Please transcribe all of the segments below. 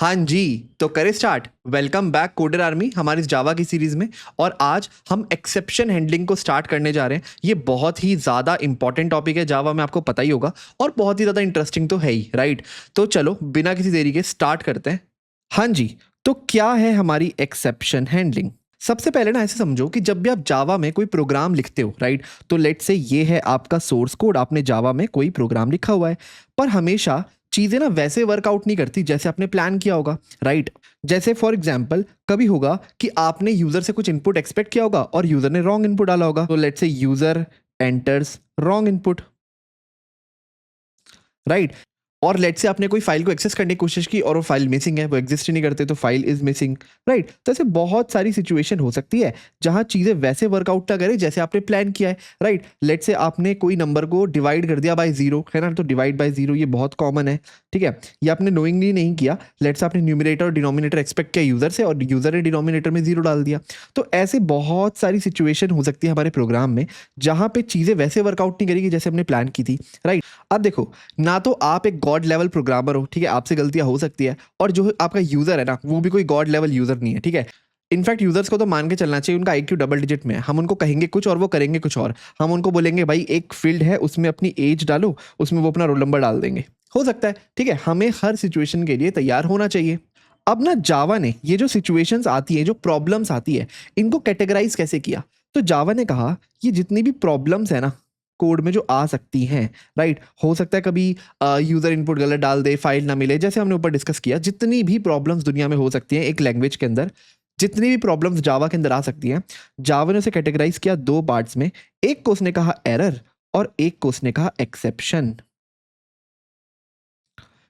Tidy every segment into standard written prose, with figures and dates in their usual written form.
हाँ जी, तो करें start. Welcome back coder army हमारी इस जावा की सीरीज में। और आज हम एक्सेप्शन हैंडलिंग को स्टार्ट करने जा रहे हैं। ये बहुत ही ज़्यादा इंपॉर्टेंट टॉपिक है जावा में, आपको पता ही होगा, और बहुत ही ज़्यादा इंटरेस्टिंग तो है ही, राइट। तो चलो बिना किसी देरी के स्टार्ट करते हैं। हाँ जी, तो क्या है हमारी एक्सेप्शन हैंडलिंग? सबसे पहले ना ऐसे समझो कि जब भी आप जावा में कोई प्रोग्राम लिखते हो, राइट, तो लेट्स से ये है आपका सोर्स कोड, आपने जावा में कोई प्रोग्राम लिखा हुआ है, पर हमेशा चीज़ें ना वैसे वर्कआउट नहीं करती जैसे आपने प्लान किया होगा, राइट। जैसे फॉर एग्जाम्पल कभी होगा कि आपने यूज़र से कुछ इनपुट एक्सपेक्ट किया होगा और यूज़र ने रॉन्ग इनपुट डाला होगा। तो let's say user enters wrong input, right. और लेट से आपने कोई फाइल को एक्सेस करने की कोशिश की और वो फाइल मिसिंग है, वो एग्जिस्ट ही नहीं करते, तो फाइल इज मिसिंग, राइट। तो ऐसे बहुत सारी सिचुएशन हो सकती है जहां चीजें वैसे वर्कआउट ना करें जैसे आपने प्लान किया है, राइट। लेट से आपने कोई नंबर को डिवाइड कर दिया बाय जीरो, है ना, तो डिवाइड बाय जीरो ये बहुत कॉमन है, ठीक है। ये आपने नोइंगली नहीं किया, लेट से आपने न्यूमिनेटर और डिनोमिनेटर एक्सपेक्ट किया यूजर से और यूजर ने डिनोमिनेटर में जीरो डाल दिया। तो ऐसे बहुत सारी सिचुएशन हो सकती है हमारे प्रोग्राम में जहां पे चीजें वैसे वर्कआउट नहीं करेगी जैसे हमने प्लान की थी, राइट। अब देखो, ना तो आप एक गॉड लेवल प्रोग्रामर हो, ठीक है, आपसे गलतियां हो सकती है, और जो आपका यूजर है ना वो भी कोई गॉड लेवल यूजर नहीं है, ठीक है। इनफैक्ट यूजर्स को तो मान के चलना चाहिए उनका आईक्यू डबल डिजिट में है। हम उनको कहेंगे कुछ और वो करेंगे कुछ और। हम उनको बोलेंगे भाई एक फील्ड है उसमें अपनी एज डालो, उसमें वो अपना रोल नंबर डाल देंगे, हो सकता है, ठीक है। हमें हर सिचुएशन के लिए तैयार होना चाहिए। अब ना जावा ने ये जो सिचुएशंस आती है, जो प्रॉब्लम्स आती है, इनको कैटेगराइज कैसे किया? तो जावा ने कहा ये जितनी भी प्रॉब्लम्स है ना कोड में जो आ सकती हैं, राइट, हो सकता है कभी यूजर इनपुट गलत डाल दे, फाइल ना मिले, जैसे हमने ऊपर डिस्कस किया, जितनी भी प्रॉब्लम्स दुनिया में हो सकती हैं एक लैंग्वेज के अंदर, जितनी भी प्रॉब्लम्स जावा के अंदर आ सकती हैं, जावा ने उसे कैटेगराइज किया दो पार्ट्स में। एक को उसने कहा एरर और एक को उसने कहा एक्सेप्शन,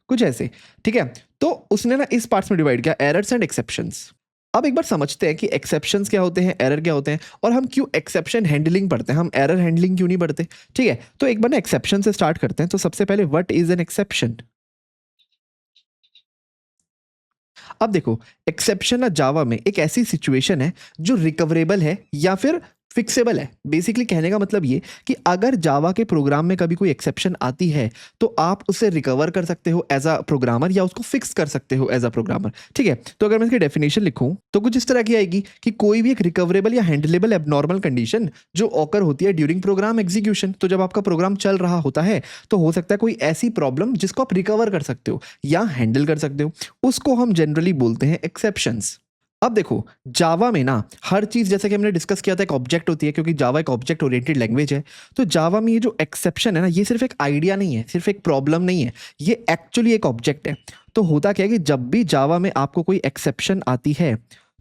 कुछ ऐसे, ठीक है। तो उसने ना इस पार्ट्स में डिवाइड किया, एरर्स एंड एक्सेप्शंस। अब एक बार समझते हैं कि एक्सेप्शंस क्या होते हैं, एरर क्या होते हैं, और हम क्यों एक्सेप्शन हैंडलिंग पढ़ते हैं, हम एरर हैंडलिंग क्यों नहीं पढ़ते, ठीक है। तो एक बार ना एक्सेप्शन से स्टार्ट करते हैं। तो सबसे पहले व्हाट इज एन एक्सेप्शन? अब देखो, एक्सेप्शन ना जावा में एक ऐसी सिचुएशन है जो रिकवरेबल है या फिर फिक्सेबल है। बेसिकली कहने का मतलब ये कि अगर जावा के प्रोग्राम में कभी कोई एक्सेप्शन आती है तो आप उसे रिकवर कर सकते हो एज अ प्रोग्रामर या उसको फिक्स कर सकते हो एज अ प्रोग्रामर, ठीक है। तो अगर मैं इसकी डेफिनेशन लिखूं तो कुछ इस तरह की आएगी कि कोई भी एक रिकवरेबल या हैंडलेबल एबनॉर्मल कंडीशन जो ऑकर होती है ड्यूरिंग प्रोग्राम एग्जीक्यूशन। तो जब आपका प्रोग्राम चल रहा होता है तो हो सकता है कोई ऐसी प्रॉब्लम जिसको आप रिकवर कर सकते हो या हैंडल कर सकते हो, उसको हम जनरली बोलते हैं एक्सेप्शंस। अब देखो, जावा में ना हर चीज, जैसे कि हमने डिस्कस किया था, एक ऑब्जेक्ट होती है, क्योंकि जावा एक ऑब्जेक्ट ओरिएंटेड लैंग्वेज है। तो जावा में ये जो एक्सेप्शन है ना, ये सिर्फ एक आइडिया नहीं है, सिर्फ एक प्रॉब्लम नहीं है, ये एक्चुअली एक ऑब्जेक्ट है। तो होता क्या है कि जब भी जावा में आपको कोई एक्सेप्शन आती है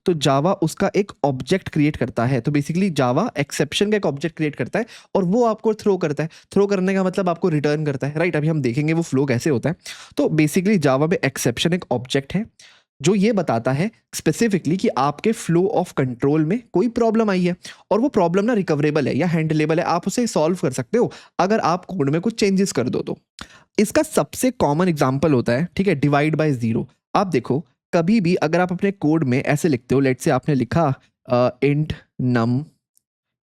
तो जावा उसका एक ऑब्जेक्ट क्रिएट करता है। तो बेसिकली जावा एक्सेप्शन का एक ऑब्जेक्ट क्रिएट करता है और वो आपको थ्रो करता है। थ्रो करने का मतलब आपको रिटर्न करता है, राइट। अभी हम देखेंगे वो फ्लो कैसे होता है। तो बेसिकली जावा में एक्सेप्शन एक ऑब्जेक्ट है जो ये बताता है स्पेसिफिकली कि आपके फ्लो ऑफ कंट्रोल में कोई प्रॉब्लम आई है, और वो प्रॉब्लम ना रिकवरेबल है या हैंडलेबल है, आप उसे सॉल्व कर सकते हो अगर आप कोड में कुछ चेंजेस कर दो तो। इसका सबसे कॉमन एग्जांपल होता है, ठीक है, डिवाइड बाय जीरो। आप देखो, कभी भी अगर आप अपने कोड में ऐसे लिखते हो, लेट से आपने लिखा int num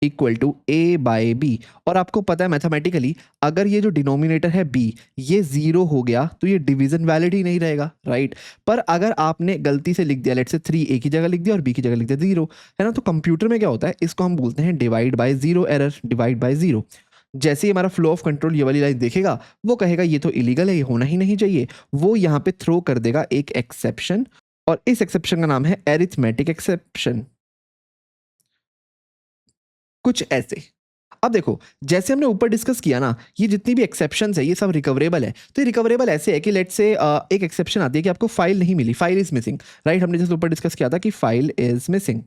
equal to a by b, और आपको पता है मैथमेटिकली अगर ये जो डिनोमिनेटर है बी ये जीरो हो गया तो ये डिवीजन वैलिड ही नहीं रहेगा, राइट। पर अगर आपने गलती से लिख दिया, लेट से थ्री ए की जगह लिख दिया और बी की जगह लिख दिया जीरो, है ना, तो कंप्यूटर में क्या होता है, इसको हम बोलते हैं divide by zero error, divide by zero. जैसे ही हमारा फ्लो ऑफ कंट्रोल ये वाली लाइन देखेगा वो कहेगा ये तो इलीगल है, ये होना ही नहीं चाहिए, वो यहाँ पे थ्रो कर देगा एक एक्सेप्शन, और इस एक्सेप्शन का नाम है एरिथमेटिक एक्सेप्शन, कुछ ऐसे। अब देखो, जैसे हमने ऊपर डिस्कस किया ना, ये जितनी भी एक्सेप्शंस है ये सब रिकवरेबल है। तो ये रिकवरेबल ऐसे है कि लेट से एक एक्सेप्शन आती है कि आपको फाइल नहीं मिली, फाइल इज मिसिंग, राइट। हमने जैसे ऊपर डिस्कस किया था कि फाइल इज मिसिंग,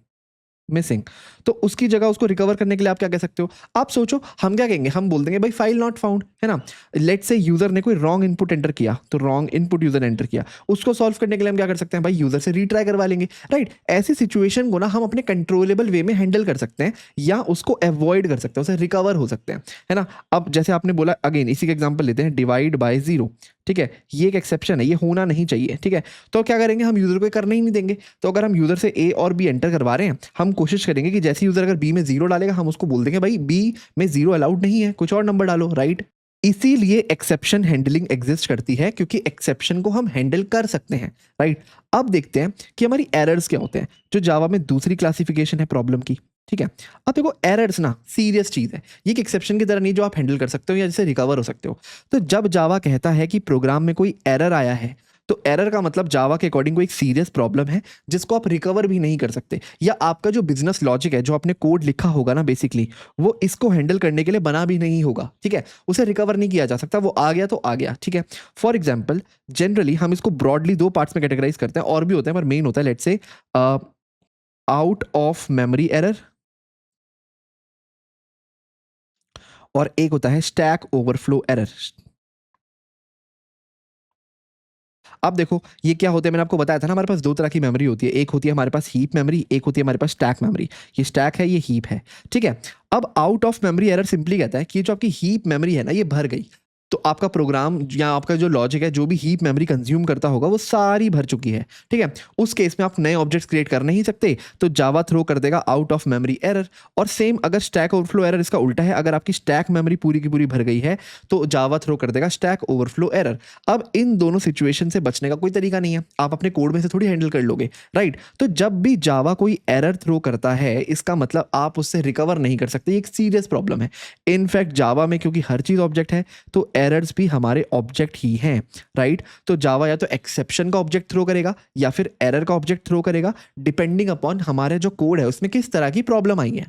मिसिंग। तो उसकी जगह उसको रिकवर करने के लिए आप क्या कह सकते हो? आप सोचो, हम क्या कहेंगे, हम बोल देंगे भाई फाइल नॉट फाउंड, है ना। लेट से यूजर ने कोई रॉन्ग इनपुट एंटर किया, तो रॉन्ग इनपुट यूजर ने एंटर किया, उसको सॉल्व करने के लिए हम क्या कर सकते हैं, भाई यूजर से रीट्राई करवा लेंगे, राइट। ऐसी सिचुएशन को ना हम अपने कंट्रोलेबल वे में हैंडल कर सकते हैं या उसको अवॉइड कर सकते हैं, उसे रिकवर हो सकते हैं, है ना। अब जैसे आपने बोला, अगेन इसी का एग्जाम्पल लेते हैं, डिवाइड बाय जीरो, ठीक है, ये एक एक्सेप्शन है, ये होना नहीं चाहिए, ठीक है। तो क्या करेंगे, हम यूजर को करने ही नहीं देंगे। तो अगर हम यूजर से ए और बी एंटर करवा रहे हैं, हम कोशिश करेंगे कि जैसे यूजर अगर बी में जीरो डालेगा हम उसको बोल देंगे भाई बी में जीरो अलाउड नहीं है, कुछ और नंबर डालो, राइट। इसीलिए एक्सेप्शन हैंडलिंग एग्जिस्ट करती है, क्योंकि एक्सेप्शन को हम हैंडल कर सकते हैं, राइट। अब देखते हैं कि हमारी एरर्स क्या होते हैं, जो जावा में दूसरी क्लासिफिकेशन है प्रॉब्लम की, ठीक है। अब देखो एरर्स ना सीरियस चीज है, ये एक एक्सेप्शन की तरह नहीं जो आप हैंडल कर सकते हो या जिससे रिकवर हो सकते हो। तो जब जावा कहता है कि प्रोग्राम में कोई एरर आया है, तो एरर का मतलब जावा के अकॉर्डिंग कोई एक सीरियस प्रॉब्लम है जिसको आप रिकवर भी नहीं कर सकते, या आपका जो बिजनेस लॉजिक है, जो आपने कोड लिखा होगा ना बेसिकली, वो इसको हैंडल करने के लिए बना भी नहीं होगा, ठीक है। उसे रिकवर नहीं किया जा सकता, वो आ गया तो आ गया, ठीक है। फॉर एग्जाम्पल जनरली हम इसको ब्रॉडली दो पार्ट्स में कैटेगराइज करते हैं, और भी होते हैं पर मेन होता है let's say out of memory error, और एक होता है स्टैक ओवरफ्लो एरर। अब देखो ये क्या होता है, मैंने आपको बताया था ना, हमारे पास दो तरह की मेमोरी होती है, एक होती है हमारे पास हीप मेमोरी, एक होती है हमारे पास स्टैक मेमोरी। ये स्टैक है, ये हीप है, ठीक है। अब out of memory error simply कहता है कि ये जो आपकी हीप मेमोरी है ना, ये भर गई, तो आपका प्रोग्राम या आपका जो लॉजिक है, जो भी हीप मेमोरी कंज्यूम करता होगा, वो सारी भर चुकी है, ठीक है। उस केस में आप नए ऑब्जेक्ट्स क्रिएट कर नहीं सकते, तो जावा थ्रो कर देगा आउट ऑफ मेमोरी एरर। और सेम अगर स्टैक ओवरफ्लो एरर इसका उल्टा है, अगर आपकी स्टैक मेमोरी पूरी की पूरी भर गई है, तो जावा थ्रो कर देगा स्टैक ओवरफ्लो एरर। अब इन दोनों सिचुएशन से बचने का कोई तरीका नहीं है, आप अपने कोड में से थोड़ी हैंडल कर लोगे, राइट। तो जब भी जावा कोई एरर थ्रो करता है, इसका मतलब आप उससे रिकवर नहीं कर सकते, ये एक सीरियस प्रॉब्लम है। इनफैक्ट जावा में क्योंकि हर चीज ऑब्जेक्ट है, तो एरर्स भी हमारे ऑब्जेक्ट ही हैं, राइट। तो जावा या तो एक्सेप्शन का ऑब्जेक्ट थ्रो करेगा या फिर एरर का ऑब्जेक्ट थ्रो करेगा, डिपेंडिंग अपॉन हमारे जो कोड है उसमें किस तरह की प्रॉब्लम आई है।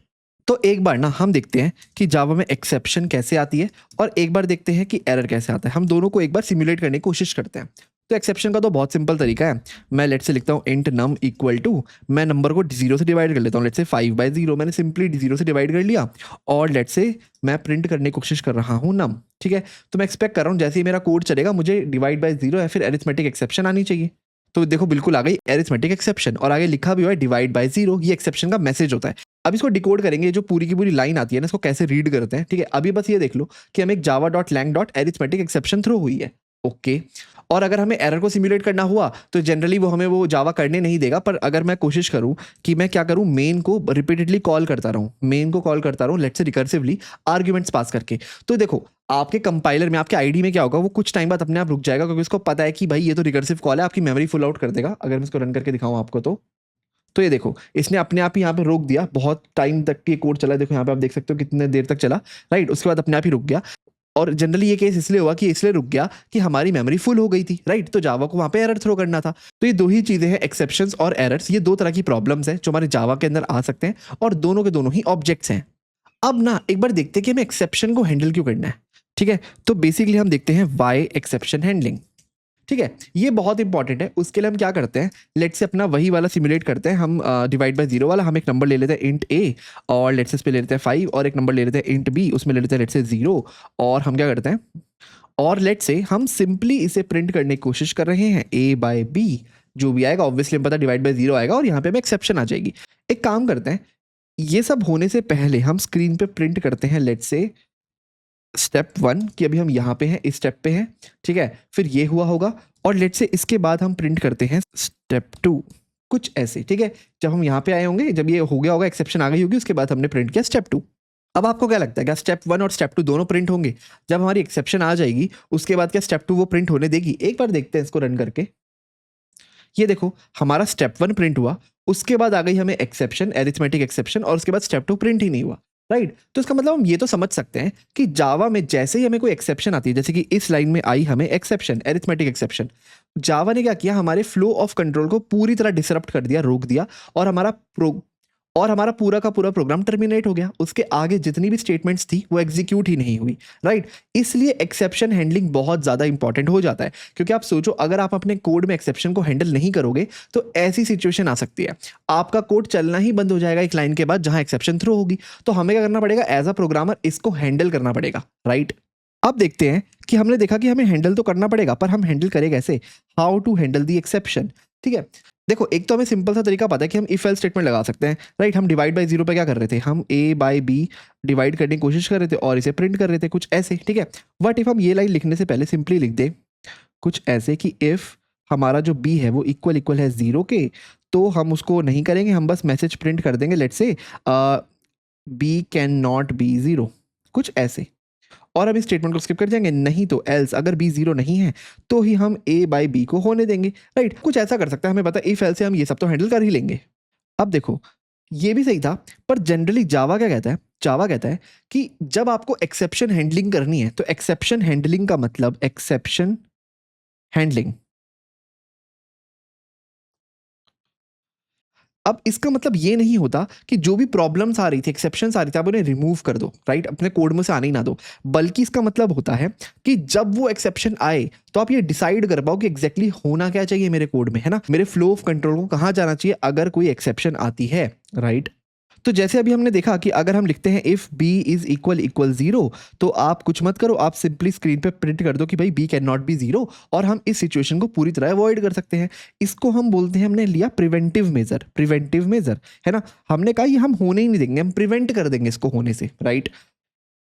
तो एक बार ना हम देखते हैं कि जावा में एक्सेप्शन कैसे आती है, और एक बार देखते हैं कि एरर कैसे आता है। हम दोनों को एक बार सिमुलेट करने की कोशिश करते हैं। तो एक्सेप्शन का तो बहुत सिंपल तरीका है, मैं लेट से लिखता हूँ इंट नम इक्वल टू, मैं नंबर को 0 से डिवाइड कर लेता हूँ, लेट से 5/0, मैंने सिंपली 0 से डिवाइड कर लिया, और लेट से मैं प्रिंट करने की कोशिश कर रहा हूँ नम, ठीक है। तो मैं एक्सपेक्ट कर रहा हूँ जैसे ही मेरा कोड चलेगा, मुझे डिवाइड बाय 0 या फिर एरिथमेटिक एक्सेप्शन आनी चाहिए। तो देखो बिल्कुल आ गई एरिथमेटिक एक्सेप्शन, और आगे लिखा भी हुआ है डिवाइड बाय 0, ये एक्सेप्शन का मैसेज होता है। अब इसको डिकोड करेंगे, जो पूरी की पूरी लाइन आती है ना, इसको कैसे रीड करते हैं, ठीक है। अभी बस ये देख लो कि हमें एक java.lang.arithmetic एक्सेप्शन थ्रो हुई है, ओके। और अगर हमें एरर को सिमुलेट करना हुआ तो जनरली वो हमें वो जावा करने नहीं देगा, पर अगर मैं कोशिश करूं कि मैं क्या करूं, मेन को रिपीटेडली कॉल करता रहूं, मेन को कॉल करता रहूं, let's say recursively arguments pass करके, तो देखो आपके कंपाइलर में, आपके आईडी में क्या होगा, वो कुछ टाइम बाद अपने आप रुक जाएगा, क्योंकि उसको पता है कि भाई ये तो रिकर्सिव कॉल है, आपकी मेमोरी फुल आउट कर देगा। अगर मैं इसको रन करके दिखाऊं आपको, तो ये देखो इसने अपने आप ही यहाँ पे रोक दिया, बहुत टाइम तक ये कोड चला, देखो यहाँ पे आप देख सकते हो कितने देर तक चला, राइट। उसके बाद अपने आप ही रुक गया, और जनरली ये केस इसलिए हुआ कि इसलिए रुक गया कि हमारी मेमोरी फुल हो गई थी, राइट। तो जावा को वहां पे एरर थ्रो करना था। तो ये दो ही चीजें हैं, एक्सेप्शंस और एरर्स, ये दो तरह की प्रॉब्लम्स हैं जो हमारे जावा के अंदर आ सकते हैं, और दोनों के दोनों ही ऑब्जेक्ट्स हैं। अब ना एक बार देखते हैं कि हमें एक्सेप्शन को हैंडल क्यों करना है, ठीक है। तो बेसिकली हम देखते हैं वाई एक्सेप्शन हैंडलिंग, ठीक है। ये बहुत इंपॉर्टेंट है। उसके लिए हम क्या करते हैं, लेट से अपना वही वाला सिमुलेट करते हैं, हम डिवाइड बाय 0 वाला, हम एक नंबर ले लेते हैं इंट ए, और लेट से इस पे ले लेते हैं 5, और एक नंबर ले लेते हैं इंट बी, उसमें ले लेते हैं लेट से 0, और हम क्या करते हैं, और लेट से हम सिंपली इसे प्रिंट करने की कोशिश कर रहे हैं ए बाय बी, जो भी आएगा ऑब्वियसली हम पता डिवाइड बाय 0 आएगा, और यहाँ पे हमें एक्सेप्शन आ जाएगी। एक काम करते हैं, ये सब होने से पहले हम स्क्रीन पे प्रिंट करते हैं लेट से स्टेप 1 कि अभी हम यहाँ पे हैं, इस स्टेप पे हैं, ठीक है। फिर ये हुआ होगा, और लेट से इसके बाद हम प्रिंट करते हैं स्टेप 2, कुछ ऐसे, ठीक है। जब हम यहाँ पे आए होंगे, जब ये हो गया होगा, एक्सेप्शन आ गई होगी, उसके बाद हमने प्रिंट किया स्टेप 2। अब आपको क्या लगता है, क्या स्टेप 1 और स्टेप 2 दोनों प्रिंट होंगे? जब हमारी एक्सेप्शन आ जाएगी उसके बाद क्या स्टेप 2 वो प्रिंट होने देगी? एक बार देखते हैं इसको रन करके। ये देखो हमारा स्टेप 1 प्रिंट हुआ, उसके बाद आ गई हमें एक्सेप्शन, एरिथमेटिक एक्सेप्शन, और उसके बाद स्टेप 2 प्रिंट ही नहीं हुआ, राइट। तो इसका मतलब हम ये तो समझ सकते हैं कि जावा में जैसे ही हमें कोई एक्सेप्शन आती है, जैसे कि इस लाइन में आई हमें एक्सेप्शन, एरिथमेटिक एक्सेप्शन, जावा ने क्या किया, हमारे फ्लो ऑफ कंट्रोल को पूरी तरह डिसरप्ट कर दिया, रोक दिया, और हमारा पूरा का पूरा प्रोग्राम टर्मिनेट हो गया। उसके आगे जितनी भी स्टेटमेंट्स थी वो एग्जीक्यूट ही नहीं हुई, राइट। इसलिए एक्सेप्शन हैंडलिंग बहुत ज़्यादा इंपॉर्टेंट हो जाता है, क्योंकि आप सोचो अगर आप अपने कोड में एक्सेप्शन को हैंडल नहीं करोगे तो ऐसी सिचुएशन आ सकती है, आपका कोड चलना ही बंद हो जाएगा एक लाइन के बाद जहां एक्सेप्शन थ्रो होगी। तो हमें क्या करना पड़ेगा, एज अ प्रोग्रामर इसको हैंडल करना पड़ेगा, राइट। अब देखते हैं कि हमने देखा कि हमें हैंडल तो करना पड़ेगा, पर हम हैंडल करें कैसे, how to handle the exception, ठीक है। देखो एक तो हमें सिंपल सा तरीका पता है कि हम इफ एल्स स्टेटमेंट लगा सकते हैं, राइट। हम डिवाइड बाय 0 पे क्या कर रहे थे, हम ए बाय बी डिवाइड करने की कोशिश कर रहे थे और इसे प्रिंट कर रहे थे, कुछ ऐसे, ठीक है। बट इफ हम ये लाइन लिखने से पहले सिंपली लिख दे कुछ ऐसे कि इफ हमारा जो बी है वो इक्वल इक्वल है 0 के, तो हम उसको नहीं करेंगे, हम बस मैसेज प्रिंट कर देंगे let's say B can not be 0, कुछ ऐसे। और हम इस स्टेटमेंट को स्किप कर जाएंगे, नहीं तो एल्स अगर बी जीरो नहीं है तो ही हम ए बाई बी को होने देंगे, राइट। कुछ ऐसा कर सकते हैं, हमें पता है इफ एल्स से हम ये सब तो हैंडल कर ही लेंगे। अब देखो ये भी सही था, पर जनरली जावा क्या कहता है, जावा कहता है कि जब आपको एक्सेप्शन हैंडलिंग करनी है तो एक्सेप्शन हैंडलिंग का मतलब एक्सेप्शन हैंडलिंग, अब इसका मतलब ये नहीं होता कि जो भी प्रॉब्लम्स आ रही थी, एक्सेप्शंस आ रही थी, आप उन्हें रिमूव कर दो, राइट, अपने कोड में से आने ही ना दो, बल्कि इसका मतलब होता है कि जब वो एक्सेप्शन आए तो आप ये डिसाइड कर पाओ कि एग्जैक्टली होना क्या चाहिए मेरे कोड में, है ना, मेरे फ्लो ऑफ कंट्रोल को कहाँ जाना चाहिए अगर कोई एक्सेप्शन आती है, राइट। तो जैसे अभी हमने देखा कि अगर हम लिखते हैं if b is equal equal zero, तो आप कुछ मत करो, आप सिंपली स्क्रीन पे प्रिंट कर दो कि भाई b can not be zero, और हम इस सिचुएशन को पूरी तरह अवॉइड कर सकते हैं। इसको हम बोलते हैं, हमने लिया प्रिवेंटिव मेजर, प्रिवेंटिव मेजर, है ना, हमने कहा ये हम होने ही नहीं देंगे, हम प्रिवेंट कर देंगे इसको होने से, राइट।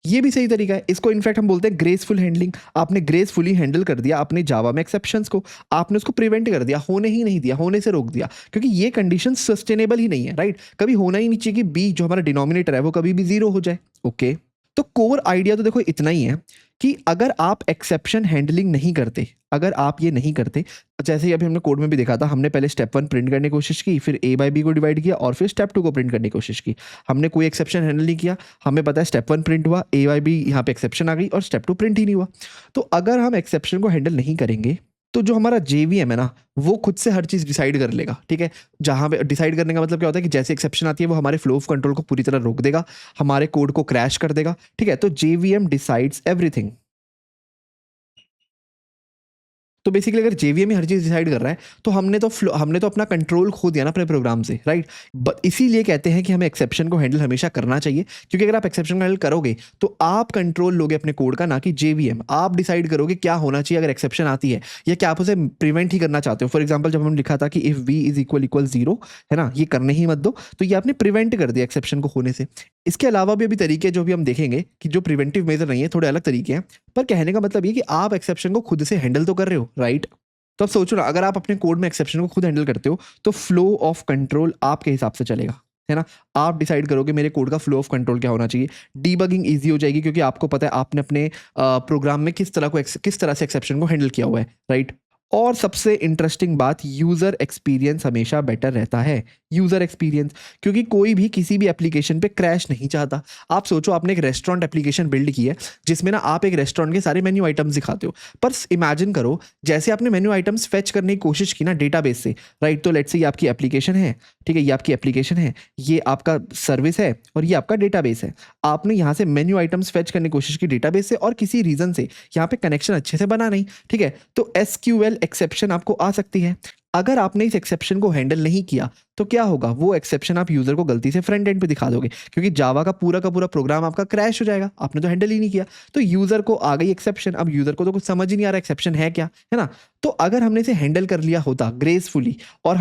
ये भी सही तरीका है, इसको इनफैक्ट हम बोलते हैं ग्रेसफुल हैंडलिंग। आपने ग्रेसफुली हैंडल कर दिया अपने जावा में एक्सेप्शंस को, आपने उसको प्रिवेंट कर दिया, होने ही नहीं दिया, होने से रोक दिया, क्योंकि ये कंडीशन सस्टेनेबल ही नहीं है, राइट। कभी होना ही नहीं चाहिए कि बी जो हमारा डिनोमिनेटर है वो कभी भी जीरो हो जाए, ओके। तो कोर आइडिया तो देखो इतना ही है कि अगर आप एक्सेप्शन हैंडलिंग नहीं करते, अगर आप ये नहीं करते, जैसे ही अभी हमने कोड में भी देखा था, हमने पहले स्टेप 1 प्रिंट करने की कोशिश की, फिर ए बाई बी को डिवाइड किया, और फिर स्टेप 2 को प्रिंट करने की कोशिश की, हमने कोई एक्सेप्शन हैंडल नहीं किया, हमें पता है स्टेप 1 प्रिंट हुआ, ए बाई बी यहाँ पे एक्सेप्शन आ गई, और स्टेप 2 प्रिंट ही नहीं हुआ। तो अगर हम एक्सेप्शन को हैंडल नहीं करेंगे तो जो हमारा जेवीएम है ना, वो खुद से हर चीज़ डिसाइड कर लेगा, ठीक है। जहाँ पे डिसाइड करने का मतलब क्या होता है कि जैसे एक्सेप्शन आती है वो हमारे फ्लो ऑफ कंट्रोल को पूरी तरह रोक देगा, हमारे कोड को क्रैश कर देगा, ठीक है। तो जेवीएम डिसाइड्स एवरीथिंग। तो बेसिकली अगर जेवीएम ही हर चीज़ डिसाइड कर रहा है तो हमने तो अपना कंट्रोल खो दिया ना अपने प्रोग्राम से, राइट। इसीलिए कहते हैं कि हमें एक्सेप्शन को हैंडल हमेशा करना चाहिए, क्योंकि अगर आप एक्सेप्शन को हैंडल करोगे तो आप कंट्रोल लोगे अपने कोड का, ना कि जेवीएम। आप डिसाइड करोगे क्या होना चाहिए अगर एक्सेप्शन आती है, या क्या आप उसे प्रिवेंट ही करना चाहते हो। फॉर एग्जाम्पल जब हम लिखा था कि if b is equal equal zero, है ना, ये करने ही मत दो, तो ये आपने प्रिवेंट कर दिया एक्सेप्शन को होने से। इसके अलावा भी अभी तरीके जो भी हम देखेंगे कि जो प्रिवेंटिव मेजर नहीं है, थोड़े अलग तरीके हैं, पर कहने का मतलब ये कि आप एक्सेप्शन को खुद से हैंडल तो कर रहे हो, राइट। तो अब सोचो ना, अगर आप अपने कोड में एक्सेप्शन को खुद हैंडल करते हो तो फ्लो ऑफ कंट्रोल आपके हिसाब से चलेगा, है ना। आप डिसाइड करोगे मेरे कोड का फ्लो ऑफ कंट्रोल क्या होना चाहिए, डीबगिंग इजी हो जाएगी, क्योंकि आपको पता है आपने अपने प्रोग्राम में किस तरह से एक्सेप्शन को हैंडल किया हुआ है, राइट। और सबसे इंटरेस्टिंग बात, यूज़र एक्सपीरियंस हमेशा बेटर रहता है, यूज़र एक्सपीरियंस, क्योंकि कोई भी किसी भी एप्लीकेशन पे क्रैश नहीं चाहता। आप सोचो आपने एक रेस्टोरेंट एप्लीकेशन बिल्ड की है जिसमें ना आप एक रेस्टोरेंट के सारे मेन्यू आइटम्स दिखाते हो, पर इमेजिन करो जैसे आपने मेन्यू आइटम्स फेच करने की कोशिश की ना डेटाबेस से, राइट। तो लेट्स से ये आपकी एप्लीकेशन है, ठीक है, ये आपकी एप्लीकेशन है, ये आपका सर्विस है, और ये आपका डेटाबेस है। आपने यहाँ से मेन्यू आइटम्स फेच करने की कोशिश की डेटाबेस से, और किसी रीज़न से यहाँ पे कनेक्शन अच्छे से बना नहीं, ठीक है, तो एसक्यूएल एक्सेप्शन आपको आ सकती है। अगर आपने इस एक्सेप्शन को हैंडल नहीं किया तो क्या होगा, वो एक्सेप्शन आप यूजर को गलती से फ्रंट एंड पे दिखा दोगे, क्योंकि जावा का पूरा प्रोग्राम आपका क्रैश हो जाएगा, आपने तो हैंडल ही नहीं किया। तो यूजर को आ गई एक्सेप्शन, अब यूजर को तो कुछ समझ ही नहीं आ रहा एक्सेप्शन है क्या, है ना। तो अगर हमने इसे हैंडल कर लिया होता ग्रेसफुली, और